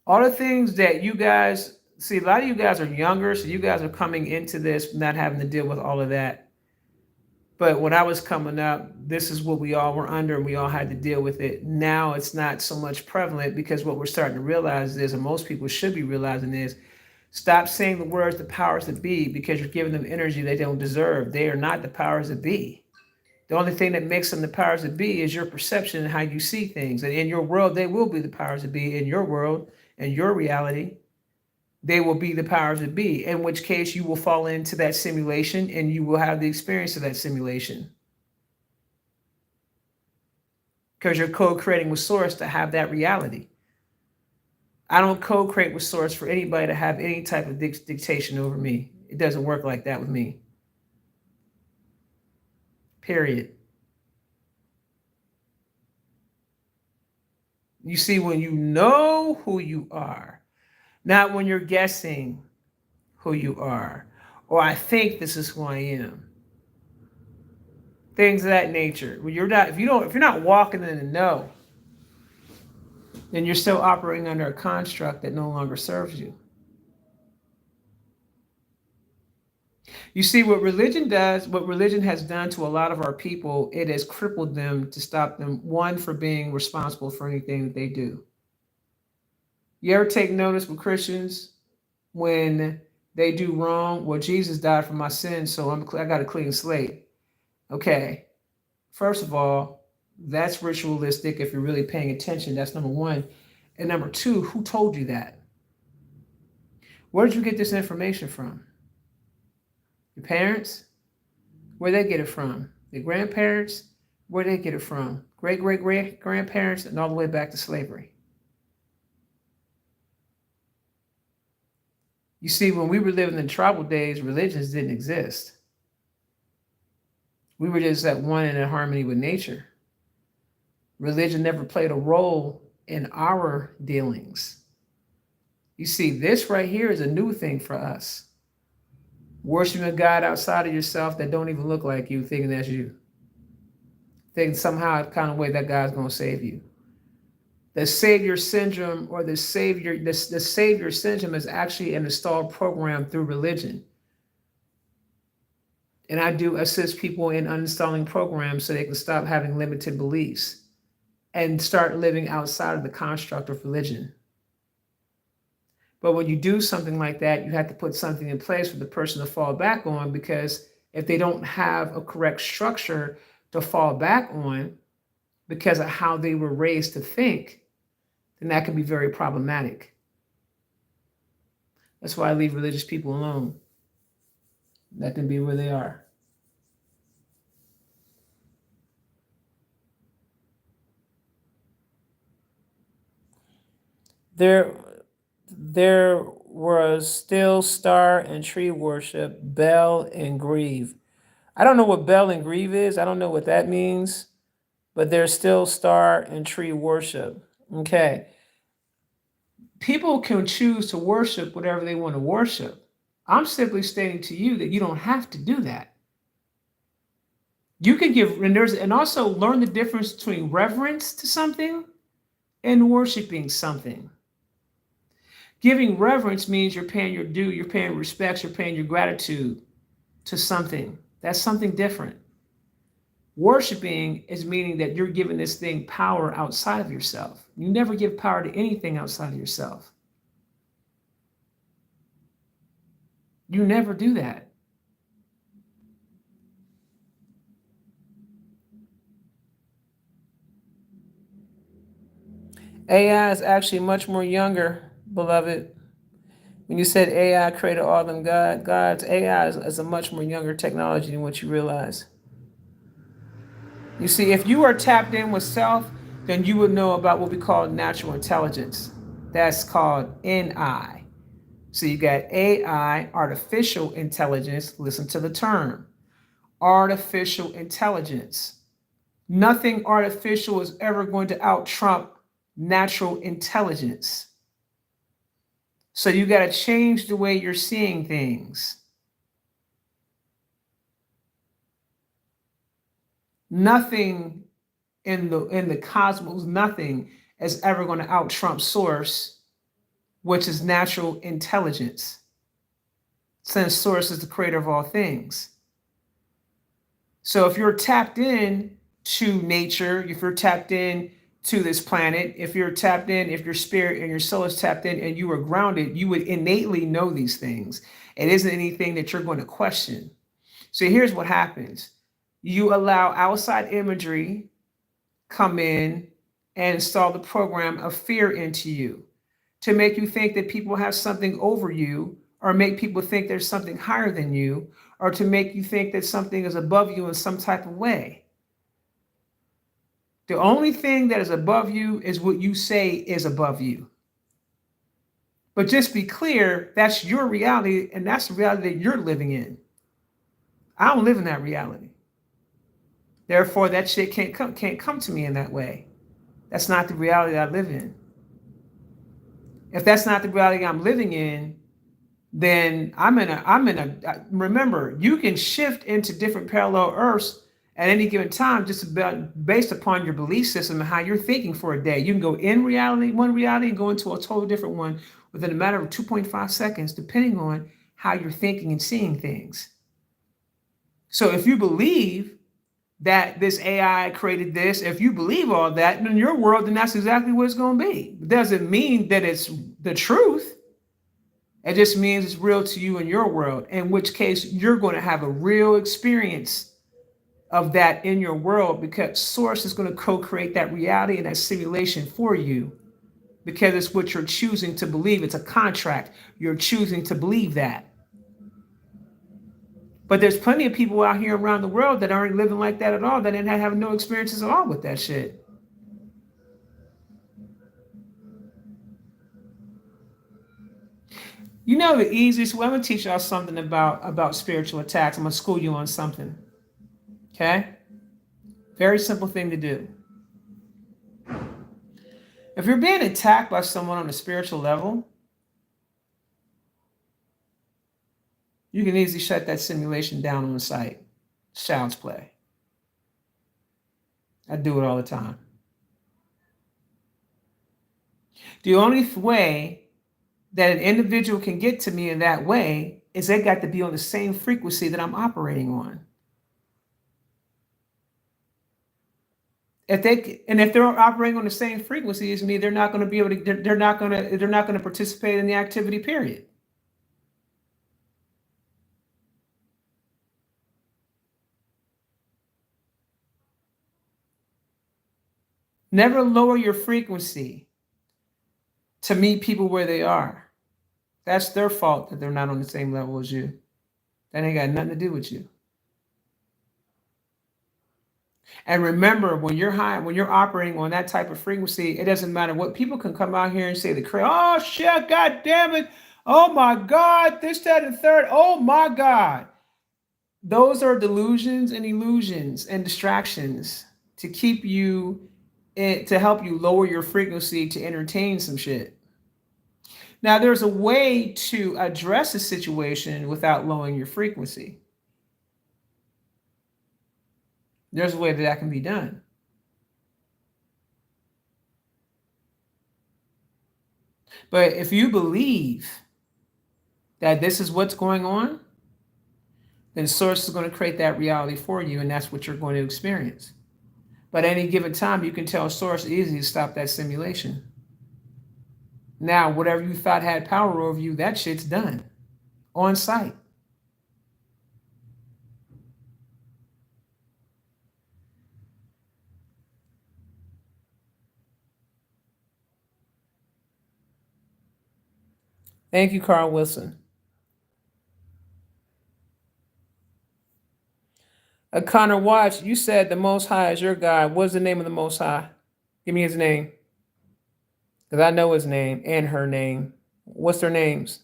All the things that you guys see, a lot of you guys are younger, so you guys are coming into this not having to deal with all of that. But when I was coming up, this is what we all were under, and we all had to deal with it. Now it's not so much prevalent, because what we're starting to realize is, and most people should be realizing is, stop saying the words the powers that be, because you're giving them energy they don't deserve. They are not the powers that be. The only thing that makes them the powers that be is your perception and how you see things. And in your world, they will be the powers that be. In your world and your reality, they will be the powers that be, in which case you will fall into that simulation and you will have the experience of that simulation. Because you're co-creating with Source to have that reality. I don't co-create with Source for anybody to have any type of dictation over me. It doesn't work like that with me. Period. You see, when you know who you are, not when you're guessing who you are, or I think this is who I am. Things of that nature. When you're not, if you're not walking in the know, then you're still operating under a construct that no longer serves you. You see, what religion does, what religion has done to a lot of our people, it has crippled them to stop them, one, for being responsible for anything that they do. You ever take notice with Christians when they do wrong? Well, Jesus died for my sins, so I got a clean slate. Okay, first of all, that's ritualistic. If you're really paying attention, that's number one. And number two, who told you that? Where did you get this information from? Your parents? Where they get it from? Your grandparents? Where they get it from? Great grandparents, and all the way back to slavery. You see, when we were living in tribal days, religions didn't exist. We were just at one and in harmony with nature. Religion never played a role in our dealings. You see, this right here is a new thing for us. Worshiping a God outside of yourself that don't even look like you, thinking that's you. Thinking somehow kind of way that God's going to save you. The savior syndrome, or the savior syndrome, is actually an installed program through religion. And I do assist people in uninstalling programs so they can stop having limited beliefs and start living outside of the construct of religion. But when you do something like that, you have to put something in place for the person to fall back on, because if they don't have a correct structure to fall back on because of how they were raised to think, then that can be very problematic. That's why I leave religious people alone. Let them be where they are. There was still star and tree worship, bell and grieve. I don't know what bell and grieve is. I don't know what that means, but there's still star and tree worship. Okay. People can choose to worship whatever they want to worship. I'm simply stating to you that you don't have to do that. You can give, and also learn the difference between reverence to something and worshiping something. Giving reverence means you're paying your due, you're paying respects, you're paying your gratitude to something. That's something different. Worshiping is meaning that you're giving this thing power outside of yourself. You never give power to anything outside of yourself. You never do that. AI is actually much more younger, beloved. When you said AI created all them gods, AI is a much more younger technology than what you realize. You see, if you are tapped in with self, then you would know about what we call natural intelligence. That's called NI. So you got AI, artificial intelligence. Listen to the term, artificial intelligence. Nothing artificial is ever going to out-trump natural intelligence. So you got to change the way you're seeing things. Nothing in the cosmos, nothing is ever going to out-trump source, which is natural intelligence, since source is the creator of all things. So if you're tapped in to nature, if you're tapped in to this planet, if you're tapped in, if your spirit and your soul is tapped in and you are grounded, you would innately know these things. It isn't anything that you're going to question. So here's what happens. You allow outside imagery come in and install the program of fear into you to make you think that people have something over you, or make people think there's something higher than you, or to make you think that something is above you in some type of way. The only thing that is above you is what you say is above you. But just be clear, that's your reality, and that's the reality that you're living in. I don't live in that reality. Therefore, that shit can't come to me in that way. That's not the reality I live in. If that's not the reality I'm living in, then remember, you can shift into different parallel earths at any given time just about based upon your belief system and how you're thinking for a day. You can go in reality, one reality, and go into a totally different one within a matter of 2.5 seconds, depending on how you're thinking and seeing things. So if you believe that this AI created this, if you believe all that, in your world, then that's exactly what it's going to be. It doesn't mean that it's the truth. It just means it's real to you in your world, in which case you're going to have a real experience of that in your world, because source is going to co-create that reality and that simulation for you, because it's what you're choosing to believe. It's a contract. You're choosing to believe that. But there's plenty of people out here around the world that aren't living like that at all, that didn't have no experiences at all with that shit. You know, the easiest way, I'm going to teach y'all something about spiritual attacks. I'm going to school you on something. Okay? Very simple thing to do. If you're being attacked by someone on a spiritual level, you can easily shut that simulation down on the site. It's child's play. I do it all the time. The only way that an individual can get to me in that way is they got to be on the same frequency that I'm operating on. If they're operating on the same frequency as me, they're not going to be able to. They're not going to participate in the activity. Period. Never lower your frequency to meet people where they are. That's their fault that they're not on the same level as you. That ain't got nothing to do with you. And remember, when you're high, when you're operating on that type of frequency, it doesn't matter what people can come out here and say. Oh shit, god damn it, oh my god, this, that, and third, oh my god. Those are delusions and illusions and distractions to keep you, to help you lower your frequency to entertain some shit. Now, there's a way to address a situation without lowering your frequency. There's a way that can be done. But if you believe that this is what's going on, then Source is going to create that reality for you, and that's what you're going to experience. But at any given time, you can tell Source easy to stop that simulation. Now, whatever you thought had power over you, that shit's done on site. Thank you, Carl Wilson. Connor Watch, you said the Most High is your God. What's the name of the Most High? Give me his name. Because I know his name and her name. What's their names?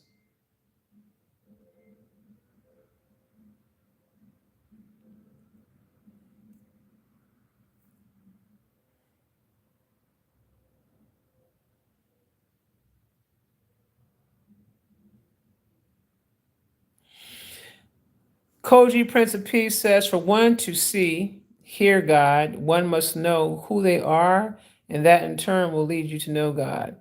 Koji Prince of Peace says, for one to see, hear God, one must know who they are, and that in turn will lead you to know God.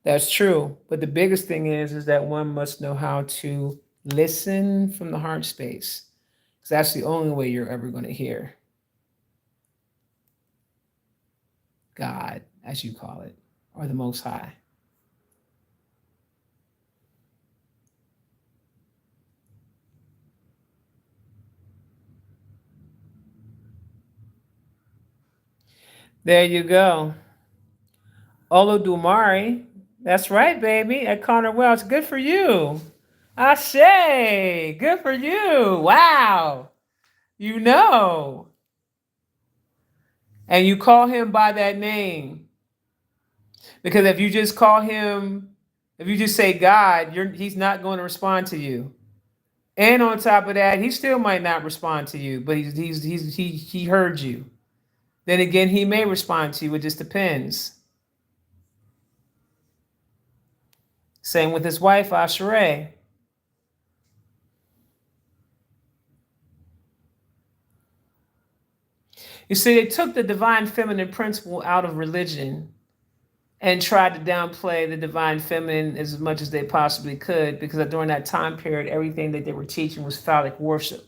That's true. But the biggest thing is that one must know how to listen from the heart space. Because that's the only way you're ever going to hear God, as you call it, or the Most High. There you go. Olodumare. That's right, baby. At Connor Wells. Good for you. Ashe. Good for you. Wow. You know. And you call him by that name. Because if you just call him, if you just say God, he's not going to respond to you. And on top of that, he still might not respond to you, but he heard you. Then again, he may respond to you. It just depends. Same with his wife, Ashereh. You see, they took the divine feminine principle out of religion and tried to downplay the divine feminine as much as they possibly could, because during that time period, everything that they were teaching was phallic worship.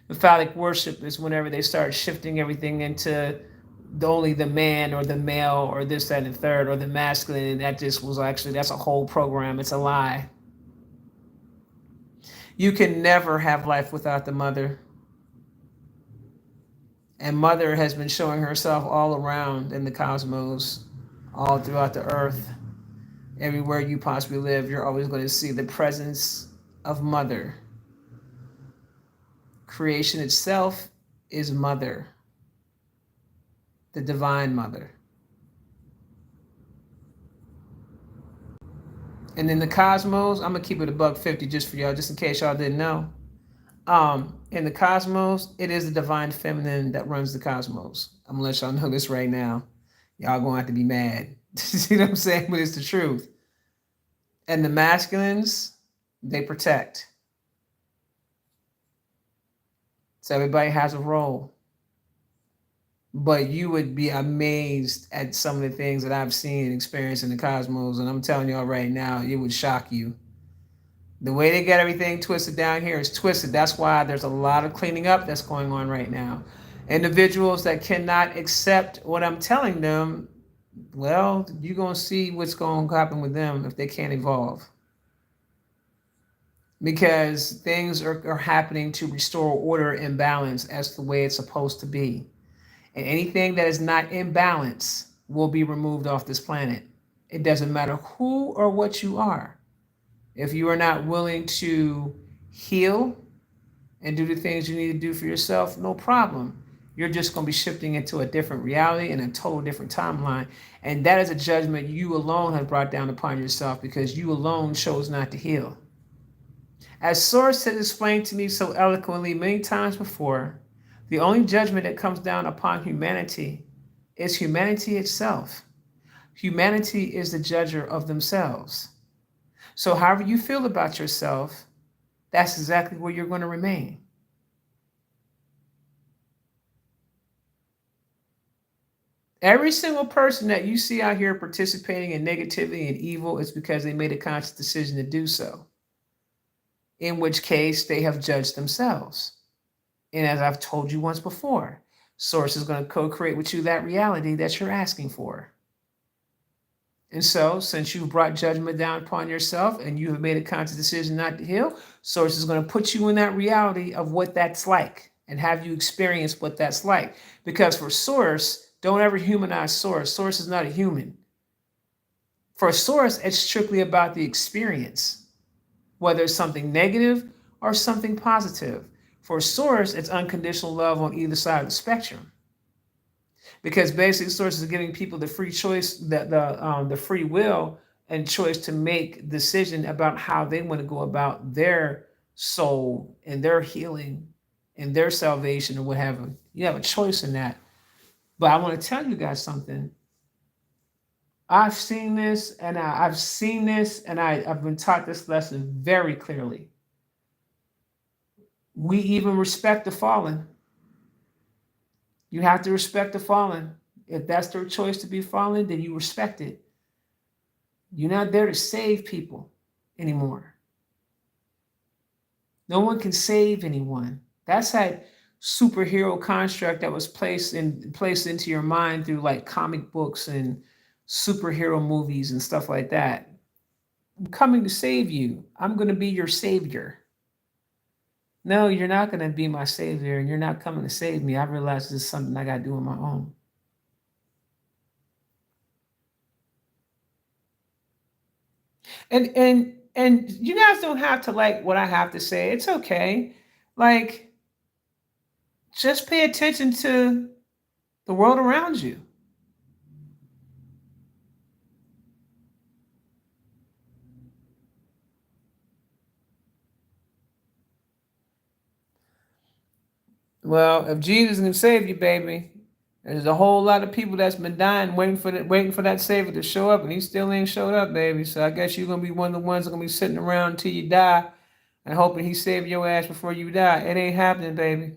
The phallic worship is whenever they started shifting everything into only the man or the male or this, that, and the third, or the masculine, and that just was actually, that's a whole program. It's a lie. You can never have life without the mother. And mother has been showing herself all around in the cosmos, all throughout the earth. Everywhere you possibly live, you're always going to see the presence of mother. Creation itself is mother, the divine mother. And in the cosmos, I'm going to keep it $150 just for y'all, just in case y'all didn't know. In the cosmos, it is the divine feminine that runs the cosmos. I'm going to let y'all know this right now. Y'all going to have to be mad. See what I'm saying? But it's the truth. And the masculines, they protect. So everybody has a role. But you would be amazed at some of the things that I've seen and experienced in the cosmos. And I'm telling y'all right now, it would shock you. The way they get everything twisted down here is twisted. That's why there's a lot of cleaning up that's going on right now. Individuals that cannot accept what I'm telling them, well, you're going to see what's going to happen with them if they can't evolve. Because things are happening to restore order and balance as the way it's supposed to be. And anything that is not in balance will be removed off this planet. It doesn't matter who or what you are. If you are not willing to heal and do the things you need to do for yourself, no problem. You're just going to be shifting into a different reality and a total different timeline. And that is a judgment you alone have brought down upon yourself, because you alone chose not to heal. As Source has explained to me so eloquently many times before, the only judgment that comes down upon humanity is humanity itself. Humanity is the judger of themselves. So, however you feel about yourself, that's exactly where you're going to remain. Every single person that you see out here participating in negativity and evil is because they made a conscious decision to do so, in which case they have judged themselves. And as I've told you once before, Source is going to co create with you that reality that you're asking for. And so, since you've brought judgment down upon yourself and you have made a conscious decision not to heal, Source is going to put you in that reality of what that's like and have you experience what that's like. Because for Source, don't ever humanize Source. Source is not a human. For Source, it's strictly about the experience, whether it's something negative or something positive. For Source, it's unconditional love on either side of the spectrum. Because basically, Source is giving people the free choice, the free will and choice to make decision about how they want to go about their soul and their healing and their salvation or whatever. You have a choice in that. But I want to tell you guys something. I've seen this and I've been taught this lesson very clearly. We even respect the fallen. You have to respect the fallen. If that's their choice to be fallen, then you respect it. You're not there to save people anymore. No one can save anyone. That's that superhero construct that was placed into your mind through like comic books and superhero movies and stuff like that. I'm coming to save you. I'm going to be your savior. No, you're not going to be my savior, and you're not coming to save me. I realize this is something I got to do on my own. And you guys don't have to like what I have to say. It's okay. Like, just pay attention to the world around you. Well, if Jesus can save you, baby, there's a whole lot of people that's been dying waiting for that savior to show up, and he still ain't showed up, baby. So I guess you're gonna be one of the ones that gonna be sitting around until you die and hoping he save your ass before you die. It ain't happening, baby.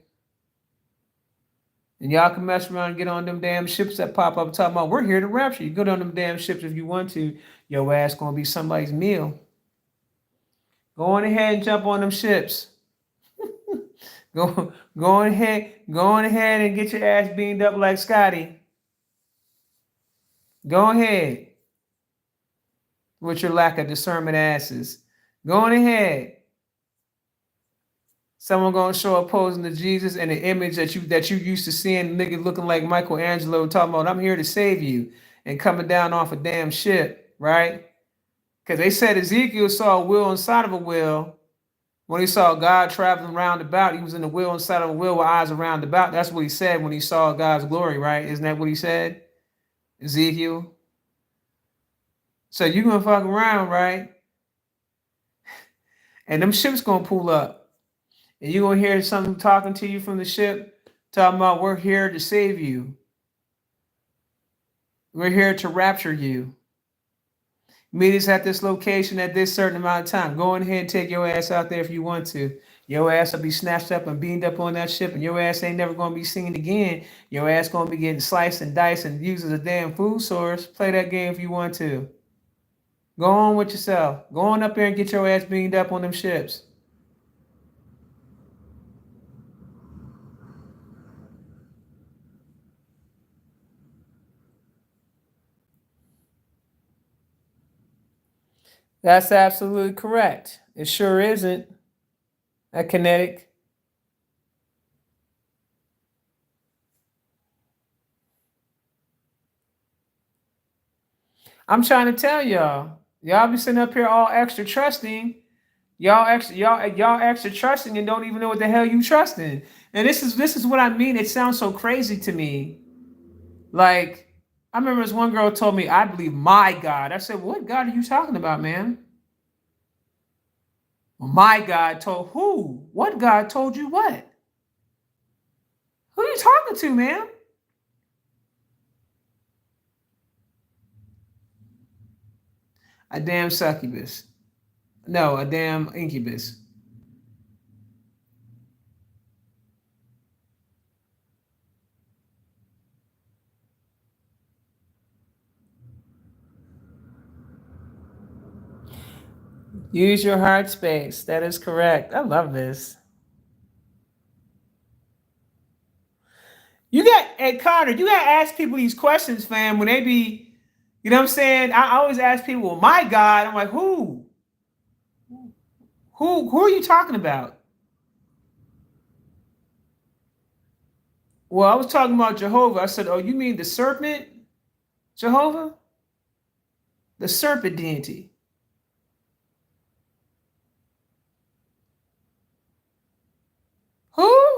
And y'all can mess around and get on them damn ships that pop up talking about we're here to rapture you. Go on them damn ships if you want to. Your ass gonna be somebody's meal. Go on ahead and jump on them ships. Go on ahead and get your ass beamed up like Scotty. Go ahead with your lack of discernment asses. Go on ahead. Someone gonna show up posing to Jesus and the image that you used to seeing nigga looking like Michelangelo talking about I'm here to save you and coming down off a damn ship, right? Because they said Ezekiel saw a wheel inside of a wheel. When he saw God traveling round about, he was in the wheel inside of a wheel with eyes around about. That's what he said when he saw God's glory, right? Isn't that what he said? Ezekiel. So you gonna fuck around, right? And them ships gonna pull up. And you gonna hear something talking to you from the ship, talking about we're here to save you. We're here to rapture you. Meet us at this location at this certain amount of time. Go ahead and take your ass out there if you want to. Your ass will be snatched up and beamed up on that ship, and your ass ain't never gonna be seen again. Your ass gonna be getting sliced and diced and used as a damn food source. Play that game if you want to. Go on with yourself. Go on up there and get your ass beamed up on them ships. That's absolutely correct. It sure isn't a kinetic. I'm trying to tell y'all. Y'all be sitting up here all extra trusting. Y'all extra trusting and don't even know what the hell you trusting. And this is what I mean. It sounds so crazy to me. Like, I remember this one girl told me, I believe my God. I said, what God are you talking about, man? Well, my God told who? What God told you what? Who are you talking to, ma'am? A damn succubus. No, a damn incubus. Use your heart space. That is correct. I love this. You got, hey Connor, you gotta ask people these questions, fam, when they be, you know what I'm saying? I always ask people, well, my God, I'm like, who? Who are you talking about? Well, I was talking about Jehovah. I said, oh, you mean the serpent, Jehovah? The serpent deity. Who?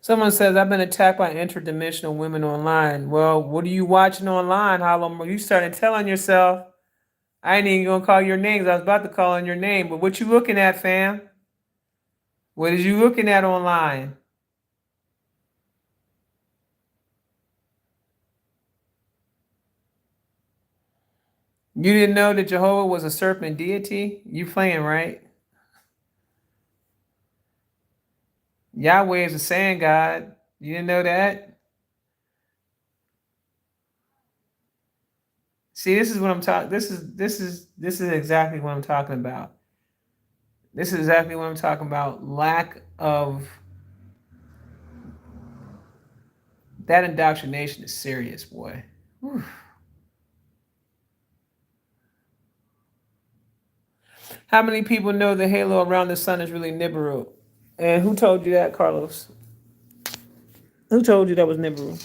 Someone says, I've been attacked by interdimensional women online. Well, what are you watching online? How long you started telling yourself? I ain't even gonna call your names. I was about to call on your name, but what you looking at, fam? What is you looking at online? You didn't know that Jehovah was a serpent deity? You playing, right? Yahweh is a sand god. You didn't know that? See, this is what I'm talking. This is exactly what I'm talking about. This is exactly what I'm talking about. Lack of that indoctrination is serious, boy. Whew. How many people know the halo around the sun is really Nibiru? And who told you that, Carlos? Who told you that was Nibiru?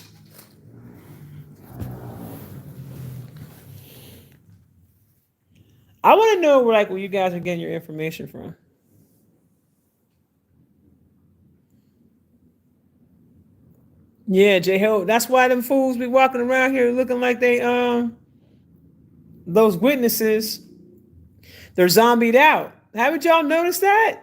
I want to know where you guys are getting your information from. Yeah, J Ho. That's why them fools be walking around here looking like they those witnesses, they're zombied out. Haven't y'all noticed that?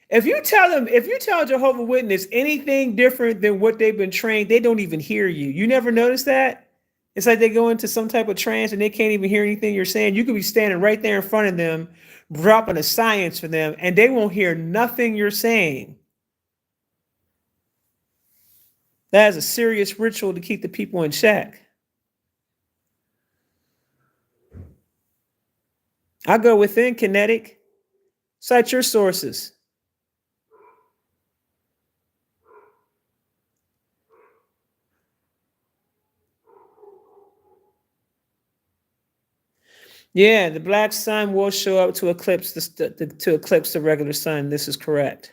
If you tell Jehovah Witness anything different than what they've been trained, they don't even hear you. You never notice that? It's like they go into some type of trance and they can't even hear anything you're saying. You could be standing right there in front of them, dropping a science for them, and they won't hear nothing you're saying. That is a serious ritual to keep the people in check. I go within kinetic. Cite your sources. Yeah, the black sun will show up to eclipse to eclipse the regular sun. This is correct.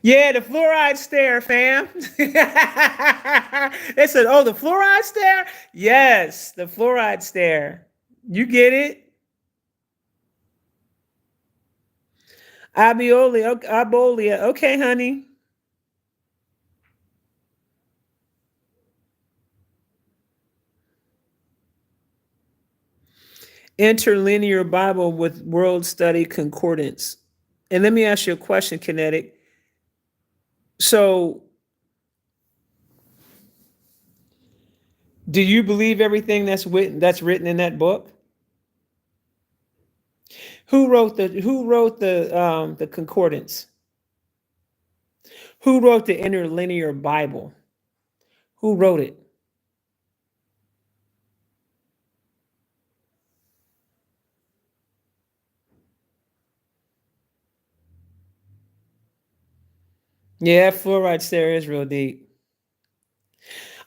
Yeah, the fluoride stare, fam. They said, "Oh, the fluoride stare." Yes, the fluoride stare. You get it? Abolia. Okay, honey. Interlinear Bible with World Study Concordance. And let me ask you a question, Kinetic. So, do you believe everything that's written in that book? Who wrote the concordance? Who wrote the interlinear Bible? Who wrote it? Yeah, fluoride stare is real deep.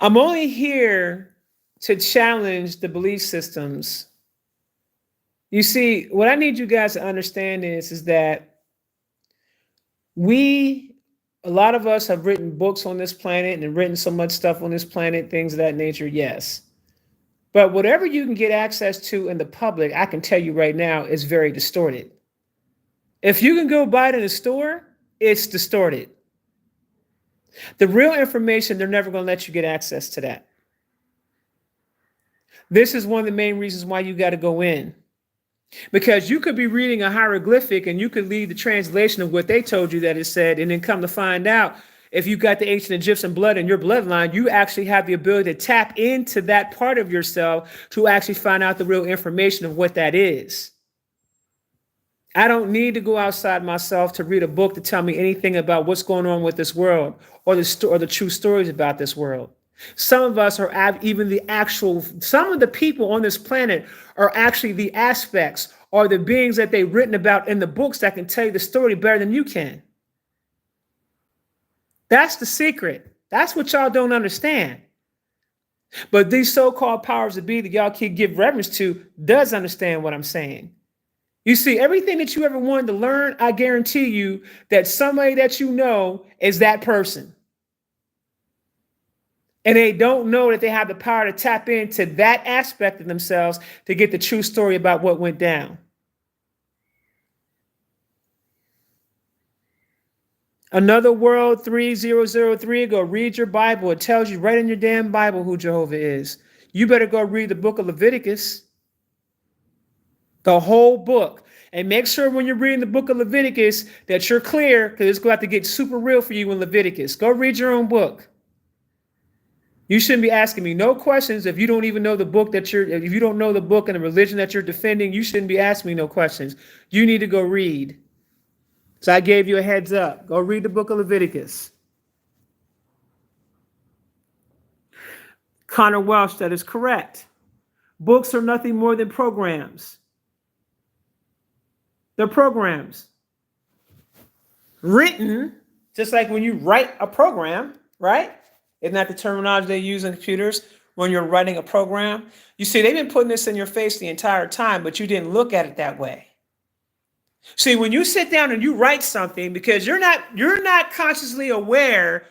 I'm only here to challenge the belief systems. You see, what I need you guys to understand is that a lot of us have written books on this planet and written so much stuff on this planet, things of that nature, yes. But whatever you can get access to in the public, I can tell you right now, is very distorted. If you can go buy it in a store, it's distorted. The real information, they're never going to let you get access to that. This is one of the main reasons why you got to go in. Because you could be reading a hieroglyphic and you could read the translation of what they told you that it said, and then come to find out, if you got the ancient Egyptian blood in your bloodline, you actually have the ability to tap into that part of yourself to actually find out the real information of what that is. I don't need to go outside myself to read a book to tell me anything about what's going on with this world or the true stories about this world. Some of us are even some of the people on this planet are actually the aspects or the beings that they've written about in the books that can tell you the story better than you can. That's the secret. That's what y'all don't understand. But these so-called powers that be that y'all keep give reverence to does understand what I'm saying. You see, everything that you ever wanted to learn, I guarantee you that somebody that you know is that person. And they don't know that they have the power to tap into that aspect of themselves to get the true story about what went down. Another World 3003, go read your Bible. It tells you right in your damn Bible who Jehovah is. You better go read the book of Leviticus. The whole book. And make sure when you're reading the book of Leviticus that you're clear, because it's going to have to get super real for you in Leviticus. Go read your own book. You shouldn't be asking me no questions if you don't even know the book if you don't know the book and the religion that you're defending, you shouldn't be asking me no questions. You need to go read. So I gave you a heads up. Go read the book of Leviticus. Connor Welsh, that is correct. Books are nothing more than programs. They're programs. Written, just like when you write a program, right? Isn't that the terminology they use in computers when you're writing a program? You see, they've been putting this in your face the entire time, but you didn't look at it that way. See, when you sit down and you write something, because you're not consciously aware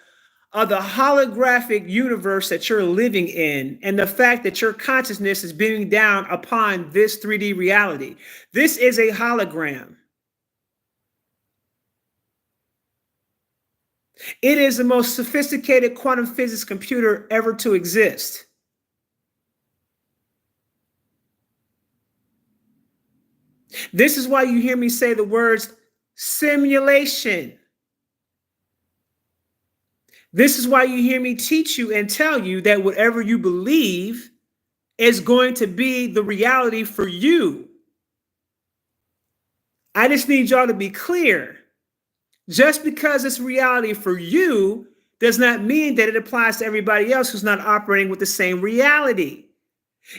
of the holographic universe that you're living in and the fact that your consciousness is beaming down upon this 3D reality. This is a hologram. It is the most sophisticated quantum physics computer ever to exist. This is why you hear me say the words simulation. This is why you hear me teach you and tell you that whatever you believe is going to be the reality for you. I just need y'all to be clear. Just because it's reality for you does not mean that it applies to everybody else who's not operating with the same reality.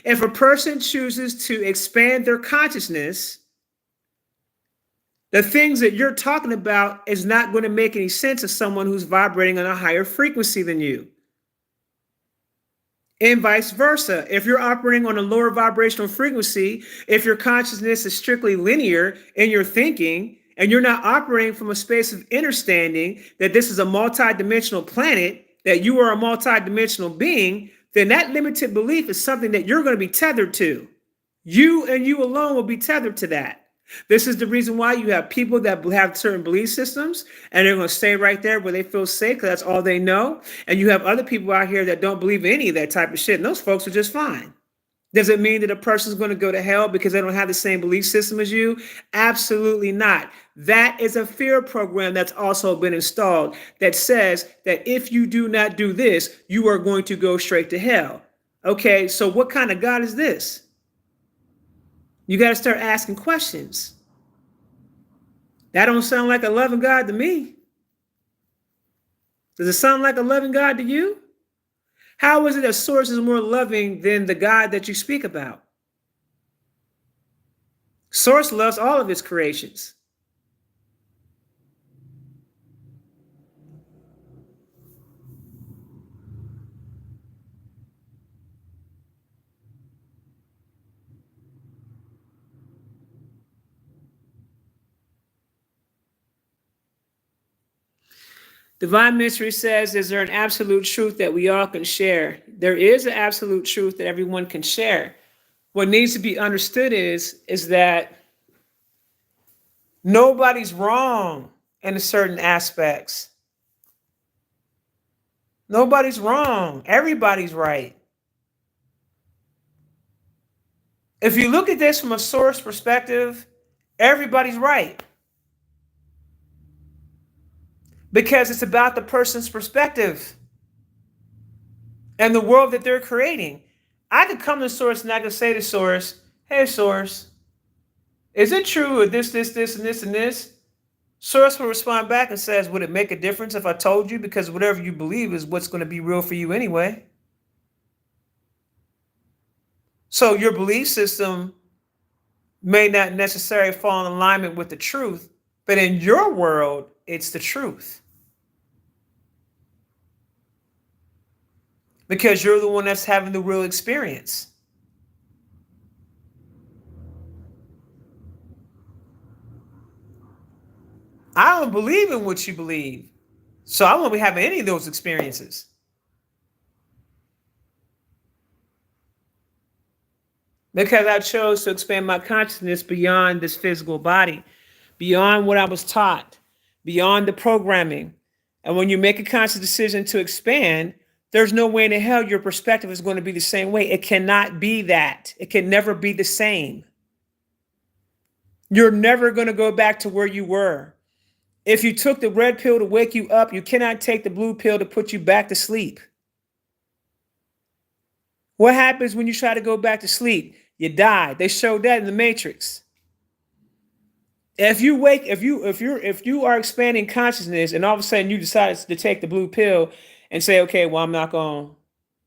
If a person chooses to expand their consciousness, the things that you're talking about is not going to make any sense to someone who's vibrating on a higher frequency than you. And vice versa. If you're operating on a lower vibrational frequency, if your consciousness is strictly linear in your thinking, and you're not operating from a space of understanding that this is a multidimensional planet, that you are a multidimensional being, then that limited belief is something that you're going to be tethered to. You and you alone will be tethered to that. This is the reason why you have people that have certain belief systems and they're going to stay right there where they feel safe because that's all they know. And you have other people out here that don't believe in any of that type of shit. And those folks are just fine. Does it mean that a person's going to go to hell because they don't have the same belief system as you? Absolutely not. That is a fear program that's also been installed that says that if you do not do this, you are going to go straight to hell. Okay, so what kind of God is this? You got to start asking questions. That don't sound like a loving God to me. Does it sound like a loving God to you? How is it that Source is more loving than the God that you speak about? Source loves all of its creations. Divine Mystery says, is there an absolute truth that we all can share? There is an absolute truth that everyone can share. What needs to be understood is that nobody's wrong in certain aspects. Nobody's wrong. Everybody's right. If you look at this from a source perspective, everybody's right. Because it's about the person's perspective and the world that they're creating. I could come to source and I could say to source, hey source, is it true of this, and this, and this? Source will respond back and says, would it make a difference if I told you? Because whatever you believe is what's going to be real for you anyway. So your belief system may not necessarily fall in alignment with the truth, but in your world, it's the truth. Because you're the one that's having the real experience. I don't believe in what you believe, so I won't be having any of those experiences. Because I chose to expand my consciousness beyond this physical body, beyond what I was taught, beyond the programming. And when you make a conscious decision to expand, there's no way in hell your perspective is going to be the same way. It cannot be that. It can never be the same. You're never going to go back to where you were. If you took the red pill to wake you up, you cannot take the blue pill to put you back to sleep. What happens when you try to go back to sleep? You die. They showed that in the Matrix. If you are expanding consciousness and all of a sudden you decide to take the blue pill and say, okay, well,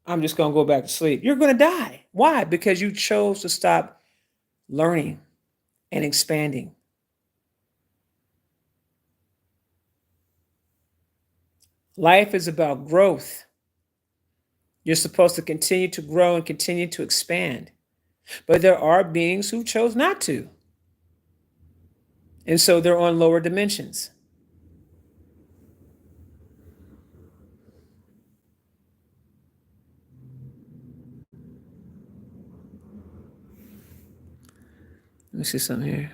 I'm just going to go back to sleep. You're going to die. Why? Because you chose to stop learning and expanding. Life is about growth. You're supposed to continue to grow and continue to expand. But there are beings who chose not to. And so they're on lower dimensions. Let me see something here.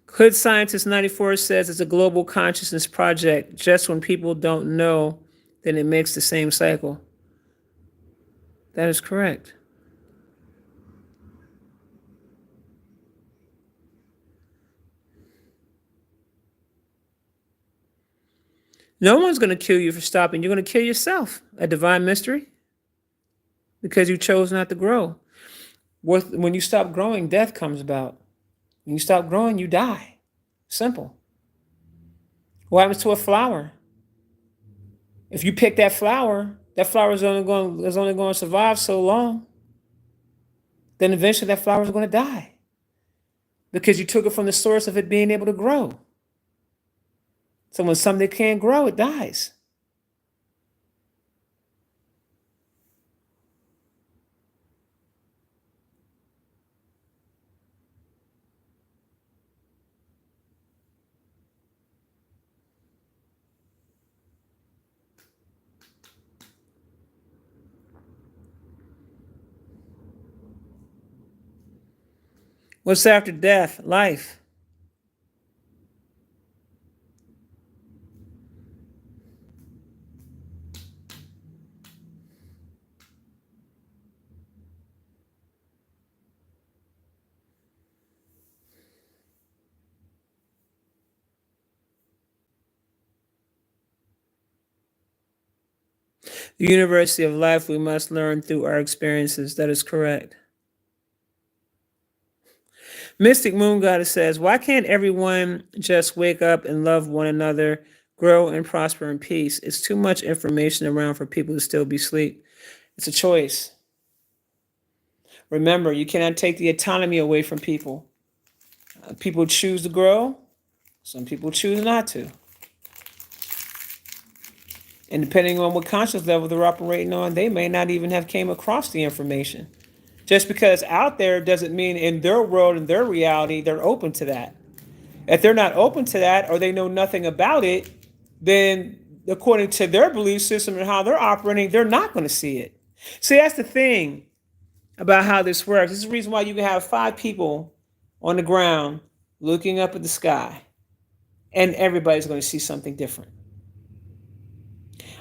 Hood Scientist 94 says it's a global consciousness project. Just when people don't know, then it makes the same cycle. That is correct. No one's going to kill you for stopping. You're going to kill yourself. A divine mystery. Because you chose not to grow. When you stop growing, death comes about. When you stop growing, you die. Simple. What happens to a flower? If you pick that flower is only going to survive so long. Then eventually that flower is going to die. Because you took it from the source of it being able to grow. So when something can't grow, it dies. What's after death? Life. The University of Life we must learn through our experiences. That is correct. Mystic Moon Goddess says, why can't everyone just wake up and love one another, grow and prosper in peace? It's too much information around for people to still be asleep. It's a choice. Remember, you cannot take the autonomy away from people. People choose to grow. Some people choose not to. And depending on what conscious level they're operating on, they may not even have came across the information. Just because out there doesn't mean in their world, in their reality, they're open to that. If they're not open to that or they know nothing about it, then according to their belief system and how they're operating, they're not going to see it. See, that's the thing about how this works. This is the reason why you can have 5 people on the ground looking up at the sky, and everybody's going to see something different.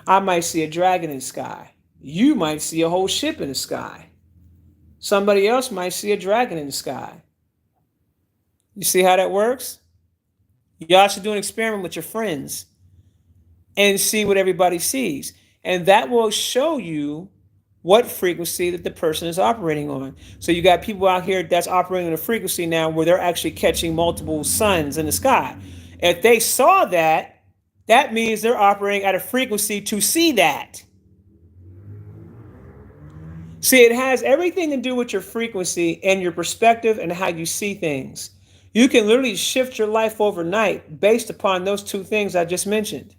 I might see a dragon in the sky. You might see a whole ship in the sky. Somebody else might see a dragon in the sky. You see how that works? Y'all should do an experiment with your friends and see what everybody sees. And that will show you what frequency that the person is operating on. So you got people out here that's operating on a frequency now where they're actually catching multiple suns in the sky. If they saw that, that means they're operating at a frequency to see that. See, it has everything to do with your frequency and your perspective and how you see things. You can literally shift your life overnight based upon those 2 things I just mentioned.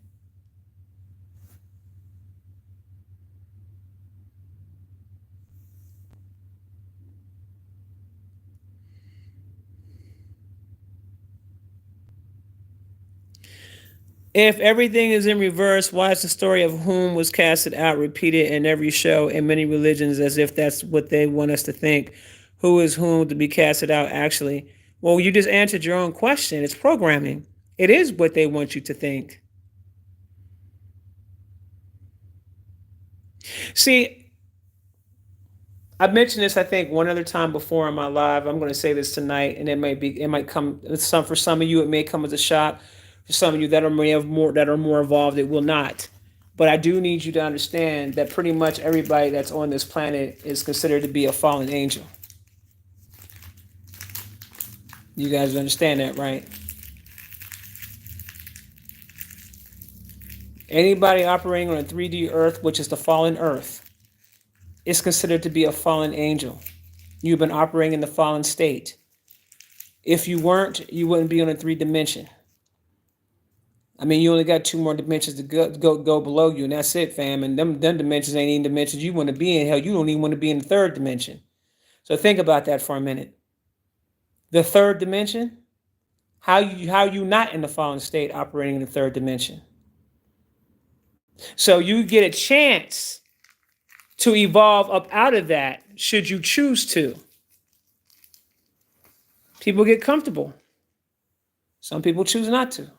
If everything is in reverse, why is the story of whom was casted out repeated in every show in many religions as if that's what they want us to think? Who is whom to be casted out actually? Well, you just answered your own question. It's programming. It is what they want you to think. See, I've mentioned this, I think, one other time before in my live. I'm going to say this tonight, and it might come for some of you, it may come as a shock. For some of you that are more involved, it will not. But I do need you to understand that pretty much everybody that's on this planet is considered to be a fallen angel. You guys understand that, right? Anybody operating on a 3D earth, which is the fallen earth, is considered to be a fallen angel. You've been operating in the fallen state. If you weren't, you wouldn't be on a 3 dimension. I mean, you only got 2 more dimensions to go below you, and that's it, fam. And them dimensions ain't even dimensions you want to be in. Hell, you don't even want to be in the 3rd dimension. So think about that for a minute. The 3rd dimension, how you not in the fallen state operating in the 3rd dimension? So you get a chance to evolve up out of that, should you choose to. People get comfortable. Some people choose not to.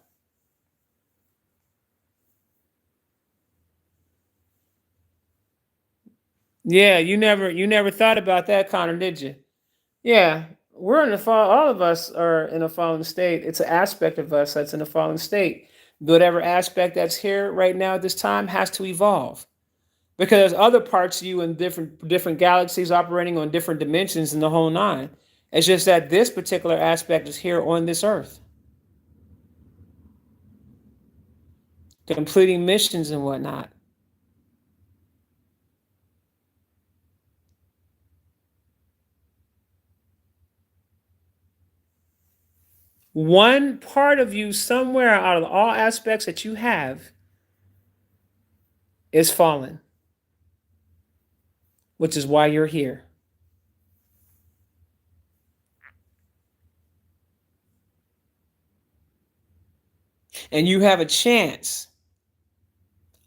Yeah, you never thought about that, Connor, did you? Yeah, we're in the fall. All of us are in a fallen state. It's an aspect of us that's in a fallen state. Whatever aspect that's here right now at this time has to evolve, because there's other parts of you in different galaxies operating on different dimensions in the whole 9. It's just that this particular aspect is here on this earth, completing missions and whatnot. One part of you somewhere out of all aspects that you have is fallen, which is why you're here. And you have a chance.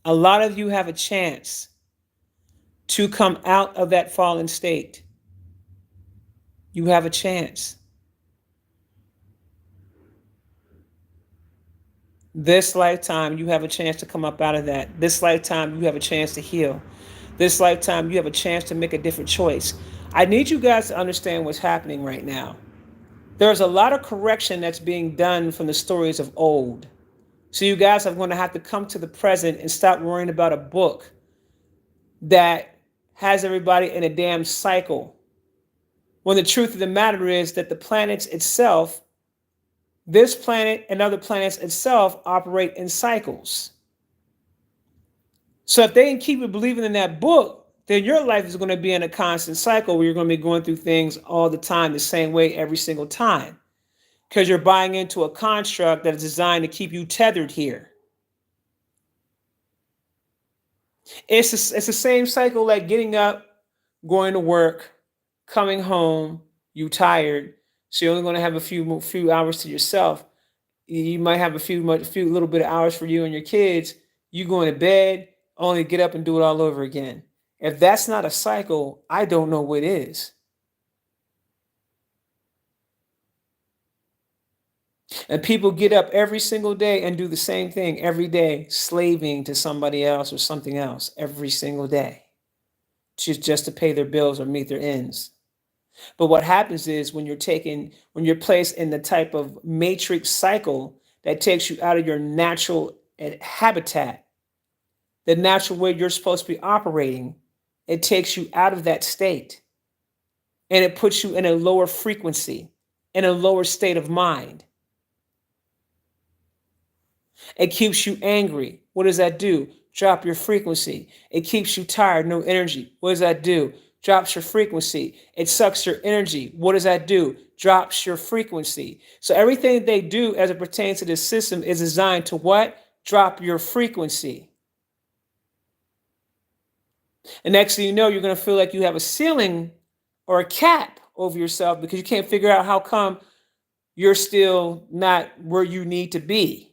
A lot of you have a chance to come out of that fallen state. You have a chance. This lifetime, you have a chance to come up out of that. This lifetime, you have a chance to heal. This lifetime, you have a chance to make a different choice. I need you guys to understand what's happening right now. There's a lot of correction that's being done from the stories of old. So you guys are going to have to come to the present and stop worrying about a book that has everybody in a damn cycle. When the truth of the matter is that the planets itself, this planet and other planets itself, operate in cycles. So if they can keep you believing in that book, then your life is going to be in a constant cycle where you're going to be going through things all the time, the same way every single time. Because you're buying into a construct that is designed to keep you tethered here. It's the same cycle like getting up, going to work, coming home, you tired, so you're only going to have a few hours to yourself. You might have a few little bit of hours for you and your kids. You go into bed, only get up and do it all over again. If that's not a cycle, I don't know what is. And people get up every single day and do the same thing every day, slaving to somebody else or something else every single day, just to pay their bills or meet their ends. But what happens is when you're placed in the type of matrix cycle that takes you out of your natural habitat, the natural way you're supposed to be operating, it takes you out of that state and it puts you in a lower frequency, in a lower state of mind. It keeps you angry. What does that do? Drop your frequency. It keeps you tired, no energy. What does that do? Drops your frequency. It sucks your energy. What does that do? Drops your frequency. So everything they do as it pertains to this system is designed to what? Drop your frequency. And next thing you know, you're going to feel like you have a ceiling or a cap over yourself because you can't figure out how come you're still not where you need to be.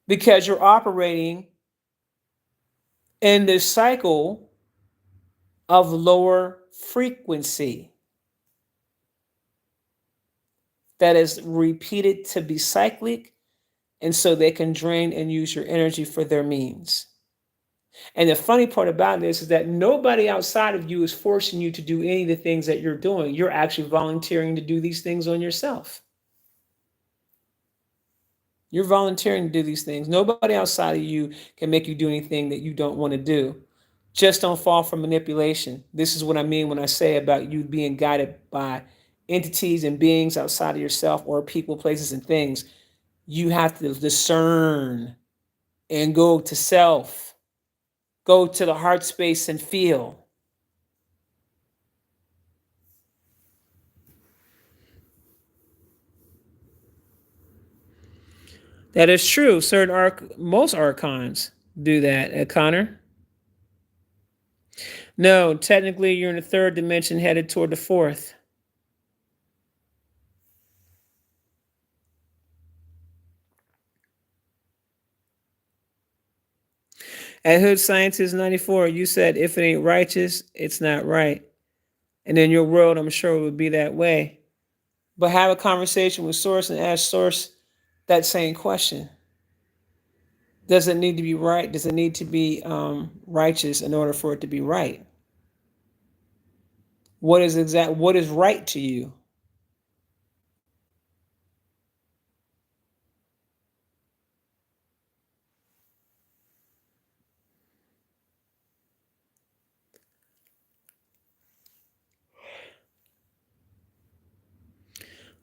Because you're operating in this cycle of lower frequency that is repeated to be cyclic, and so they can drain and use your energy for their means. And the funny part about this is that nobody outside of you is forcing you to do any of the things that you're doing. You're actually volunteering to do these things on yourself. You're volunteering to do these things. Nobody outside of you can make you do anything that you don't want to do. Just don't fall for manipulation. This is what I mean when I say about you being guided by entities and beings outside of yourself or people, places, and things. You have to discern and go to self, go to the heart space and feel. That is true. Most archons do that. Connor? No, technically you're in the third dimension headed toward the fourth. At Hood Scientist 94, you said if it ain't righteous, it's not right. And in your world, I'm sure it would be that way. But have a conversation with Source and ask Source that same question. Does it need to be right? Does it need to be righteous in order for it to be right? What is right to you?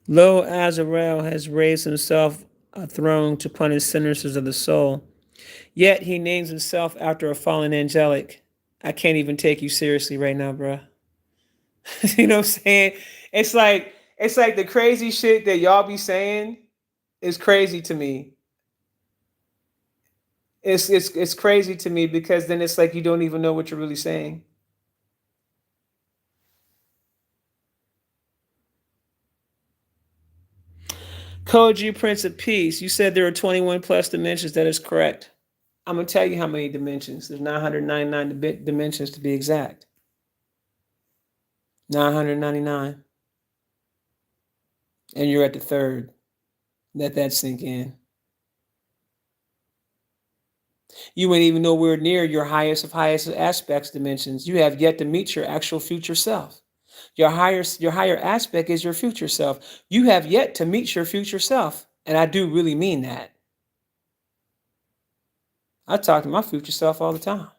Lo Azrael has raised himself a throne to punish sinners of the soul. Yet he names himself after a fallen angelic. I can't even take you seriously right now, bro. You know what I'm saying? It's like the crazy shit that y'all be saying is crazy to me. It's crazy to me because then it's like you don't even know what you're really saying. Koji Prince of Peace, you said there are 21 plus dimensions. That is correct. I'm going to tell you how many dimensions. There's 999 dimensions to be exact. 999. And you're at the third. Let that sink in. You ain't even nowhere near your highest of highest aspects dimensions. You have yet to meet your actual future self. Your higher aspect is your future self. You have yet to meet your future self. And I do really mean that. I talk to my future self all the time.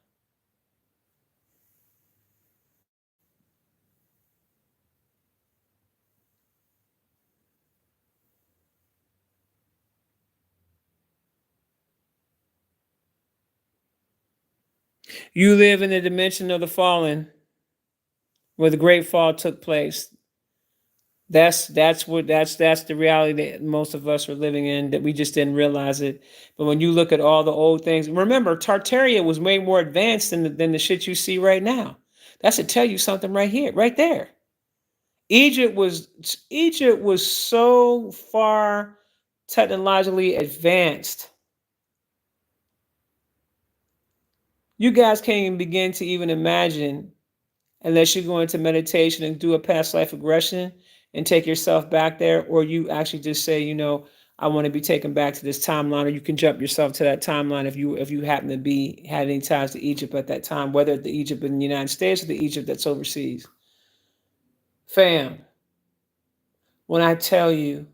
You live in the dimension of the fallen, where the great fall took place. That's the reality that most of us are living in, that we just didn't realize it. But when you look at all the old things, remember Tartaria was way more advanced than the shit you see right now. That should tell you something right here, right there. Egypt was so far technologically advanced You guys can't even begin to even imagine unless you go into meditation and do a past life regression and take yourself back there, or you actually just say, I want to be taken back to this timeline, or you can jump yourself to that timeline if you happen to be had any ties to Egypt at that time, whether the Egypt in the United States or the Egypt that's overseas. Fam, when I tell you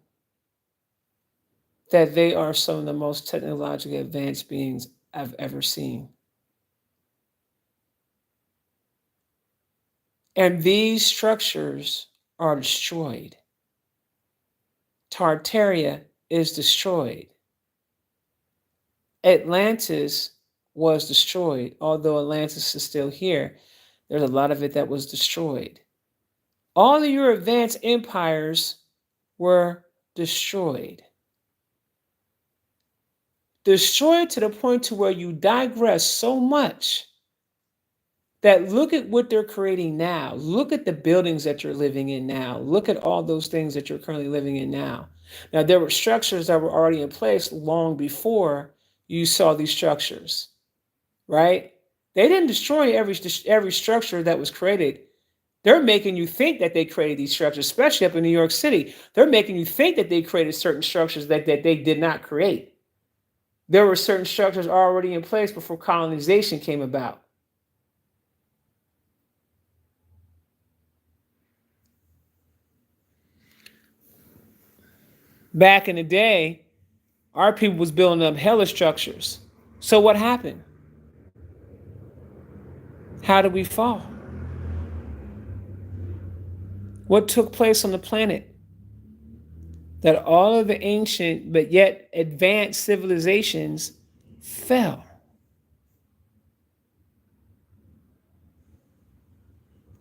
that they are some of the most technologically advanced beings I've ever seen. And these structures are destroyed. Tartaria is destroyed. Atlantis was destroyed, although Atlantis is still here. There's a lot of it that was destroyed. All of your advanced empires were destroyed. Destroyed to the point to where you digress so much that look at what they're creating now. Look at the buildings that you're living in now. Look at all those things that you're currently living in now. Now, there were structures that were already in place long before you saw these structures, right? They didn't destroy every structure that was created. They're making you think that they created these structures, especially up in New York City. They're making you think that they created certain structures that they did not create. There were certain structures already in place before colonization came about. Back in the day, our people was building up hella structures. So what happened? How did we fall? What took place on the planet? That all of the ancient but yet advanced civilizations fell.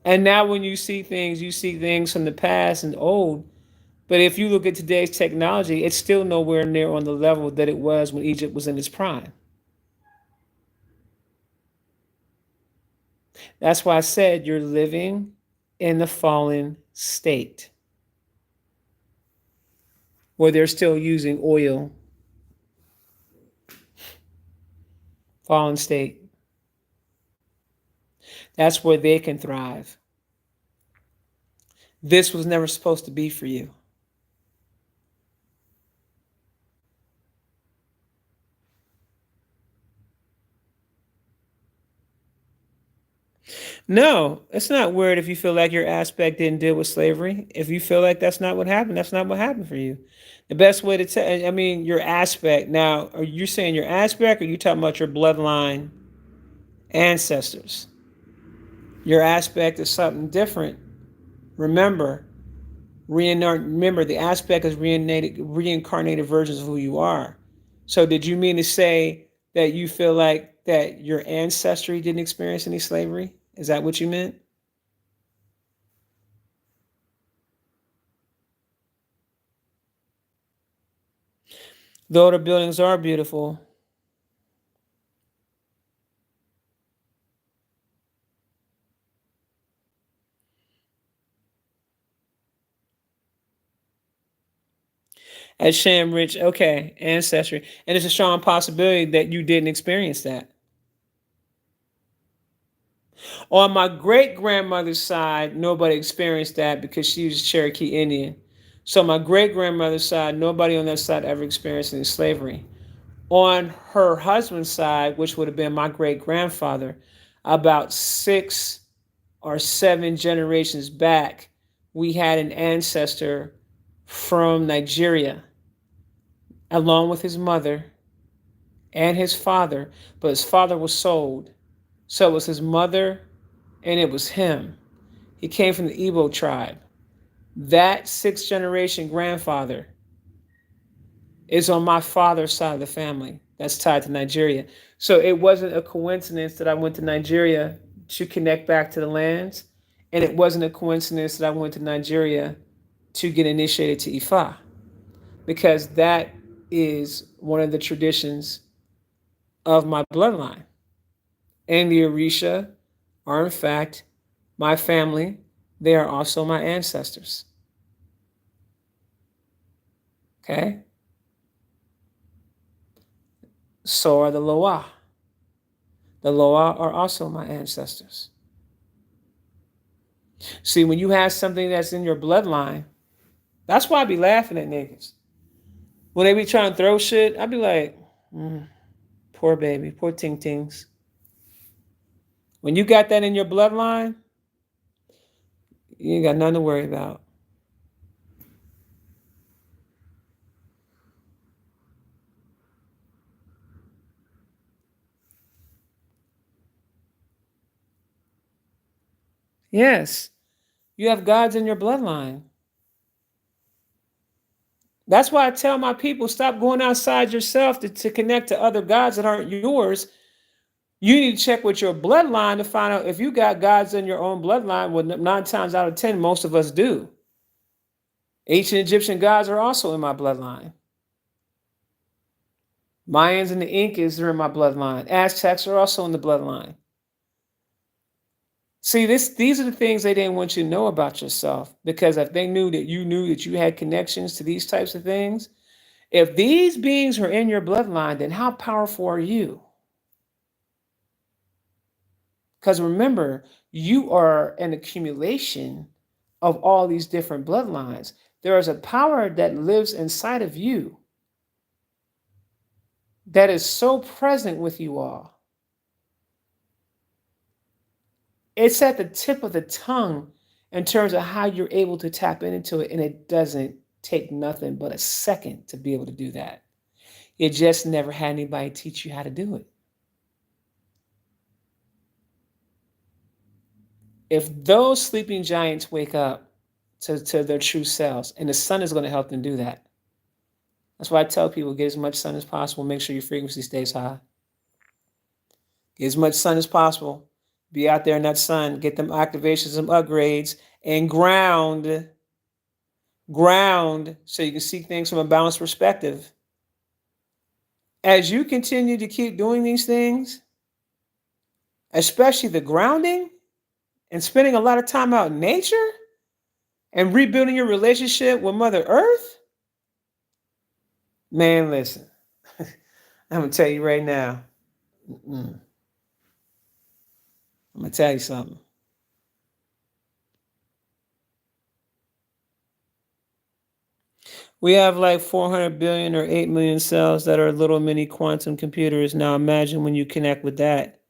And now when you see things from the past and old. But if you look at today's technology, it's still nowhere near on the level that it was when Egypt was in its prime. That's why I said you're living in the fallen state, where they're still using oil. Fallen state. That's where they can thrive. This was never supposed to be for you. No, it's not weird if you feel like your aspect didn't deal with slavery. If you feel like that's not what happened, that's not what happened for you. The best way to tell, I mean, your aspect. Now, are you saying your aspect, or are you talking about your bloodline ancestors? Your aspect is something different. Remember, remember the aspect is reincarnated versions of who you are. So did you mean to say that you feel like that your ancestry didn't experience any slavery? Is that what you meant? Though the buildings are beautiful. At Shamrich, okay, ancestry. And it's a strong possibility that you didn't experience that. On my great grandmother's side, nobody experienced that because she was Cherokee Indian. So my great grandmother's side, nobody on that side ever experienced any slavery. On her husband's side, which would have been my great grandfather, about 6 or 7 generations back, we had an ancestor from Nigeria, along with his mother and his father, but his father was sold. So it was his mother and it was him. He came from the Igbo tribe. That 6th-generation grandfather is on my father's side of the family that's tied to Nigeria. So it wasn't a coincidence that I went to Nigeria to connect back to the lands. And it wasn't a coincidence that I went to Nigeria to get initiated to Ifa, because that is one of the traditions of my bloodline. And the Orisha are, in fact, my family. They are also my ancestors. Okay? So are the Loa. The Loa are also my ancestors. See, when you have something that's in your bloodline, that's why I be laughing at niggas. When they be trying to throw shit, I be like, poor baby, poor ting tings. When you got that in your bloodline, you ain't got nothing to worry about. Yes, you have gods in your bloodline. That's why I tell my people, stop going outside yourself to connect to other gods that aren't yours. You need to check with your bloodline to find out if you got gods in your own bloodline. Well, 9 times out of 10, most of us do. Ancient Egyptian gods are also in my bloodline. Mayans and the Incas are in my bloodline. Aztecs are also in the bloodline. See, these are the things they didn't want you to know about yourself, because if they knew that you had connections to these types of things, if these beings are in your bloodline, then how powerful are you? Because remember, you are an accumulation of all these different bloodlines. There is a power that lives inside of you that is so present with you all. It's at the tip of the tongue in terms of how you're able to tap into it, and it doesn't take nothing but a second to be able to do that. You just never had anybody teach you how to do it. If those sleeping giants wake up to their true selves, and the sun is going to help them do that. That's why I tell people, get as much sun as possible, make sure your frequency stays high. Get as much sun as possible. Be out there in that sun, get them activations, some upgrades, and ground so you can see things from a balanced perspective. As you continue to keep doing these things, especially the grounding and spending a lot of time out in nature and rebuilding your relationship with Mother Earth, man, listen, I'm going to tell you right now. I'm going to tell you something. We have like 400 billion or 8 million cells that are little mini quantum computers. Now imagine when you connect with that.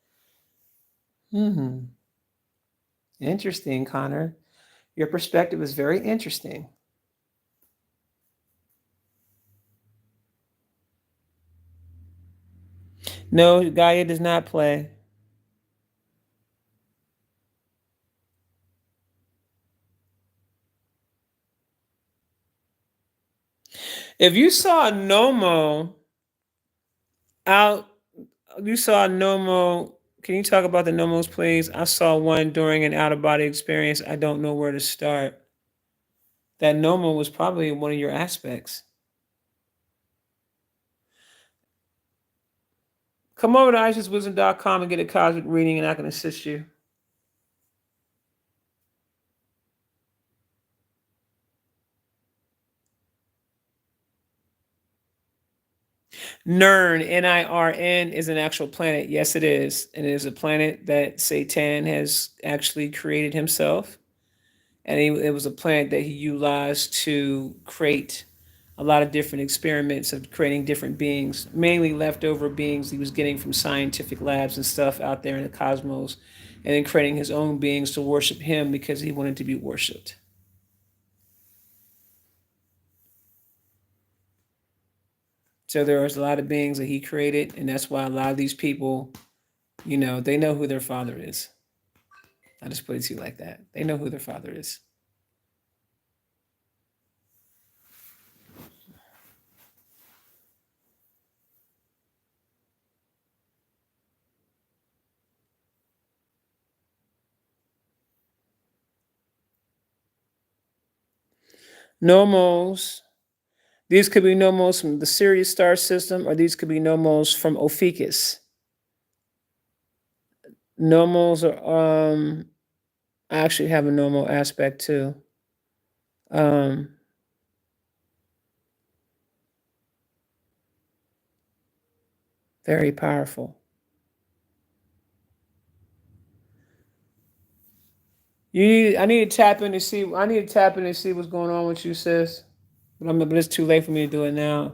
Interesting, Connor. Your perspective is very interesting. No, Gaia does not play. If you saw a Nomo out, you saw a Nomo. Can you talk about the Nomos, please? I saw one during an out of body experience. I don't know where to start. That Nomo was probably one of your aspects. Come over to IsisWisdom.com and get a cosmic reading, and I can assist you. Nirn, Nirn, is an actual planet. Yes, it is. And it is a planet that Satan has actually created himself. And it was a planet that he utilized to create a lot of different experiments of creating different beings, mainly leftover beings he was getting from scientific labs and stuff out there in the cosmos, and then creating his own beings to worship him because he wanted to be worshipped. So there was a lot of beings that he created, and that's why a lot of these people, they know who their father is. I just put it to you like that. They know who their father is. Nomos. These could be nomos from the Sirius star system, or these could be nomos from Ophiuchus. Nomos are I actually have a nomo aspect too. Very powerful. I need to tap in to see. I need to tap in to see what's going on with you, sis. But it's too late for me to do it now.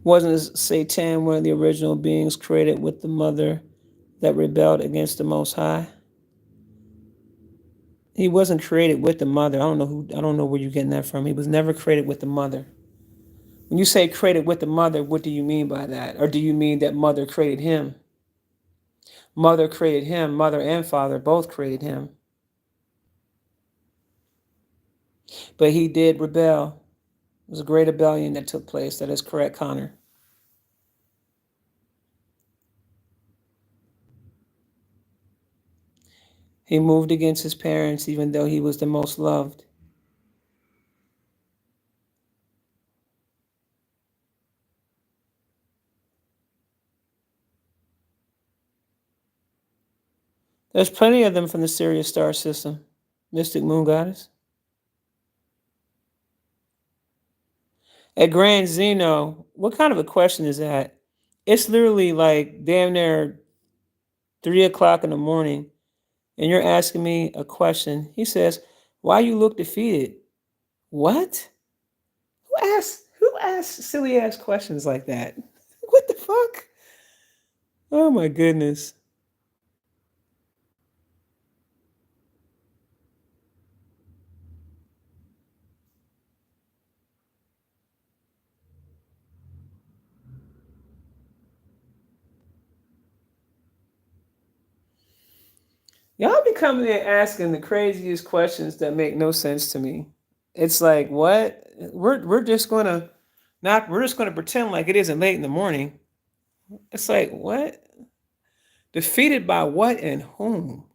Wasn't Satan one of the original beings created with the mother that rebelled against the Most High? He wasn't created with the mother. I don't know where you're getting that from. He was never created with the mother. When you say created with the mother, what do you mean by that? Or do you mean that mother created him? Mother created him. Mother and father both created him. But he did rebel. It was a great rebellion that took place. That is correct, Connor. He moved against his parents even though he was the most loved. There's plenty of them from the Sirius star system. Mystic Moon Goddess. At Grand Zeno, what kind of a question is that? It's literally like damn near 3 o'clock in the morning, and you're asking me a question. He says, "Why you look defeated?" What? Who asks silly ass questions like that? What the fuck? Oh my goodness. Y'all be coming in asking the craziest questions that make no sense to me. It's like, what? We're just gonna not we're just gonna pretend like it isn't late in the morning. It's like, what? Defeated by what and whom?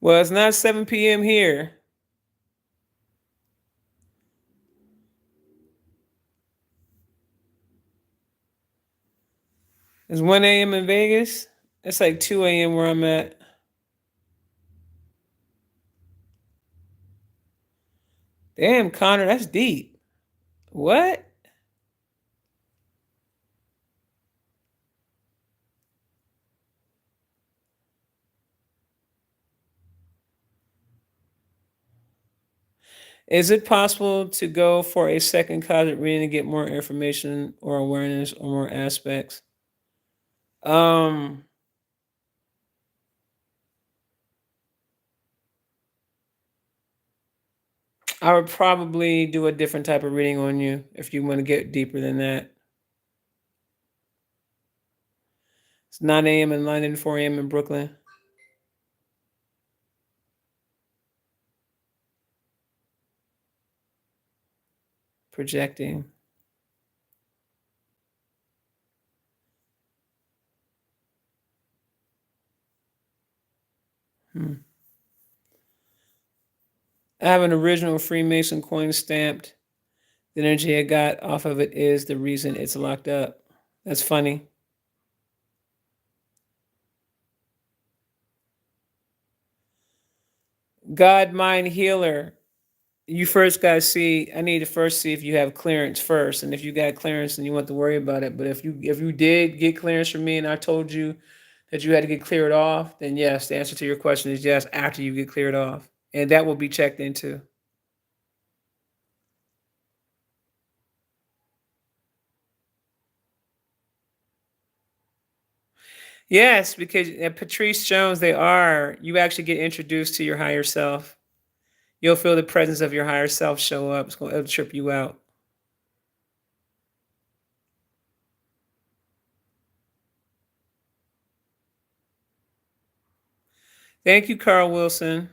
Well, it's not 7 p.m. here. It's 1 a.m. in Vegas. It's like 2 a.m. where I'm at. Damn, Connor, that's deep. What? Is it possible to go for a second cosmic reading to get more information or awareness or more aspects? Um, I would probably do a different type of reading on you if you want to get deeper than that. It's 9 a.m. in London, 4 a.m. in Brooklyn. Projecting. Hmm. I have an original Freemason coin stamped. The energy I got off of it is the reason it's locked up. That's funny. God Mind Healer. You first got to see. I need to first see if you have clearance first, and if you got clearance, then you want to worry about it. But if you did get clearance from me, and I told you that you had to get cleared off, then yes, the answer to your question is yes. After you get cleared off, and that will be checked into. Yes, because Patrice Jones, they are. You actually get introduced to your higher self. You'll feel the presence of your higher self show up. It'll trip you out. Thank you, Carl Wilson.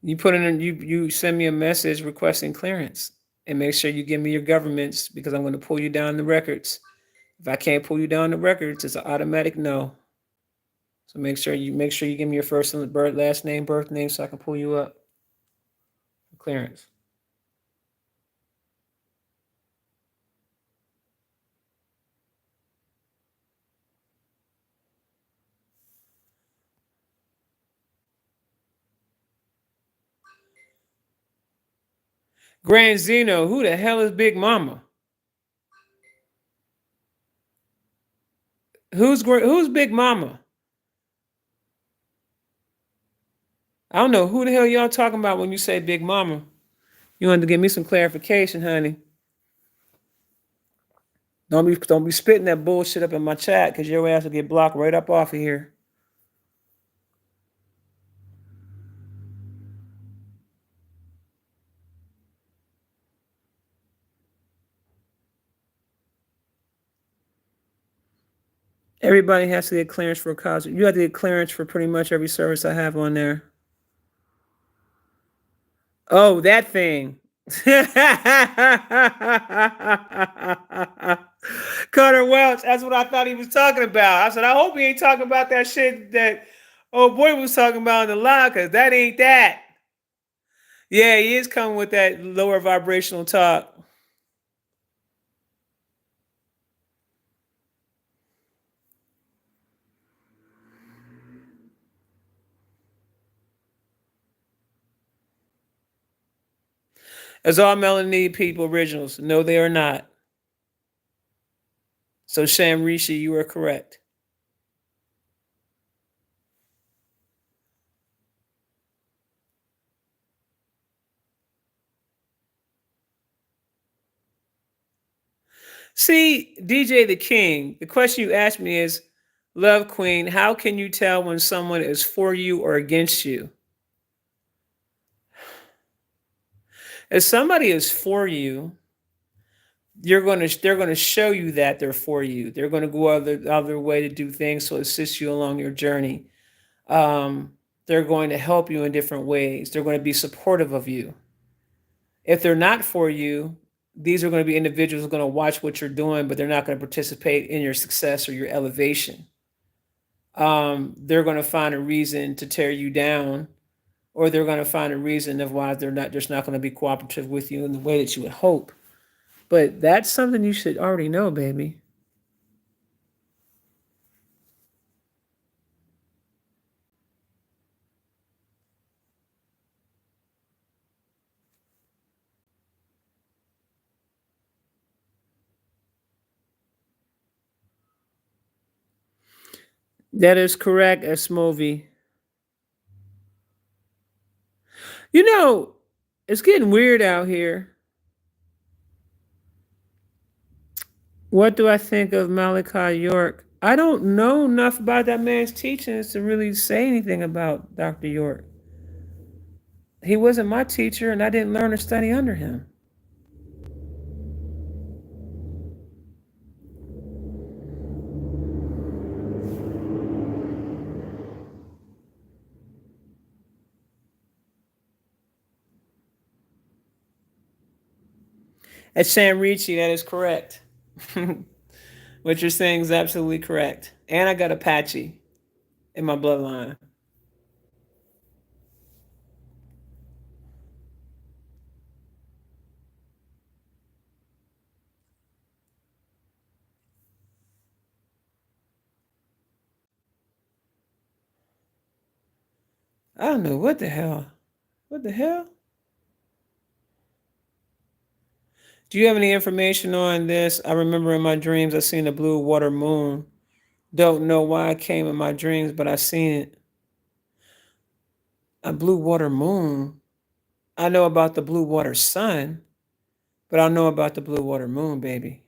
You put in you send me a message requesting clearance, and make sure you give me your governments because I'm going to pull you down the records. If I can't pull you down the records, it's an automatic no. So make sure you give me your first and birth, last name, birth name, so I can pull you up for clearance. Grand Zeno, who the hell is Big Mama? Who's Big Mama? I don't know who the hell y'all talking about when you say Big Mama. You wanted to give me some clarification, honey. Don't be spitting that bullshit up in my chat because your ass will get blocked right up off of here. Everybody has to get clearance for a cause. You have to get clearance for pretty much every service I have on there. Oh, that thing. Carter Welch, that's what I thought he was talking about. I said, I hope he ain't talking about that shit that old boy was talking about in the live, because that ain't that. Yeah, he is coming with that lower vibrational talk. As all Melanie people originals. No, they are not. So Sham Rishi, you are correct. See, DJ the King, the question you asked me is, Love Queen, how can you tell when someone is for you or against you? If somebody is for you, they're going to show you that they're for you. They're going to go out of their way to do things to assist you along your journey. They're going to help you in different ways. They're going to be supportive of you. If they're not for you, these are going to be individuals who are going to watch what you're doing, but they're not going to participate in your success or your elevation. They're going to find a reason to tear you down, or they're going to find a reason of why they're not just not going to be cooperative with you in the way that you would hope. But that's something you should already know, baby. That is correct, Esmovi. You know, it's getting weird out here. What do I think of Malachi York? I don't know enough about that man's teachings to really say anything about Dr. York. He wasn't my teacher, and I didn't learn or study under him. At Sam Ricci, that is correct. What you're saying is absolutely correct. And I got Apache in my bloodline. I don't know what the hell. What the hell? Do you have any information on this? I remember in my dreams I seen a blue water moon. Don't know why it came in my dreams, but I seen it. A blue water moon. I know about the blue water sun, but I know about the blue water moon, baby.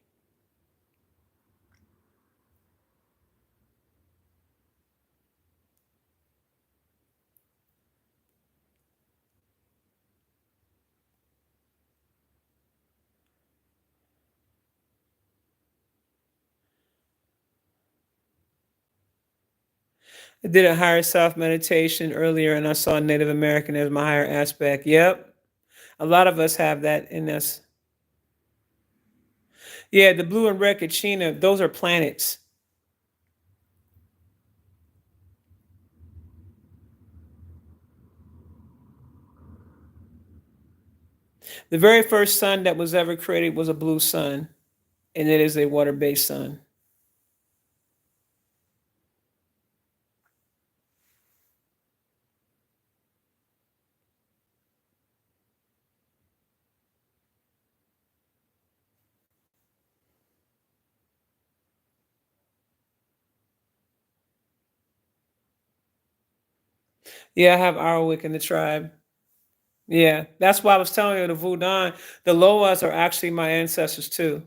I did a higher self meditation earlier and I saw Native American as my higher aspect. Yep. A lot of us have that in us. Yeah, the blue and red Kachina, those are planets. The very first sun that was ever created was a blue sun, and it is a water based sun. Yeah, I have Arwick in the tribe. Yeah, that's why I was telling you the Vudan, the Loas are actually my ancestors too.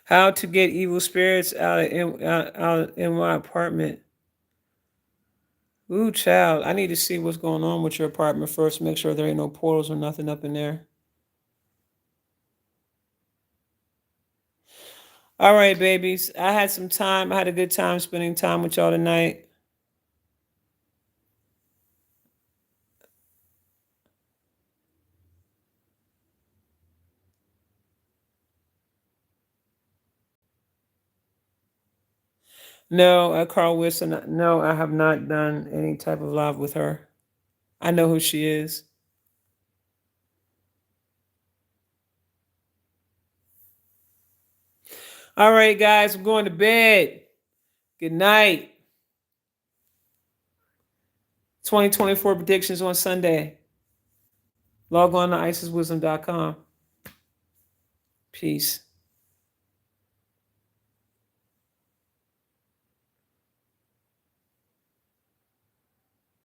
How to get evil spirits out in my apartment? Ooh, child, I need to see what's going on with your apartment first. Make sure there ain't no portals or nothing up in there. All right, babies. I had some time. I had a good time spending time with y'all tonight. No, Carl Wilson. No, I have not done any type of live with her. I know who she is. All right, guys, I'm going to bed. Good night. 2024 predictions on Sunday. Log on to IsisWisdom.com. Peace.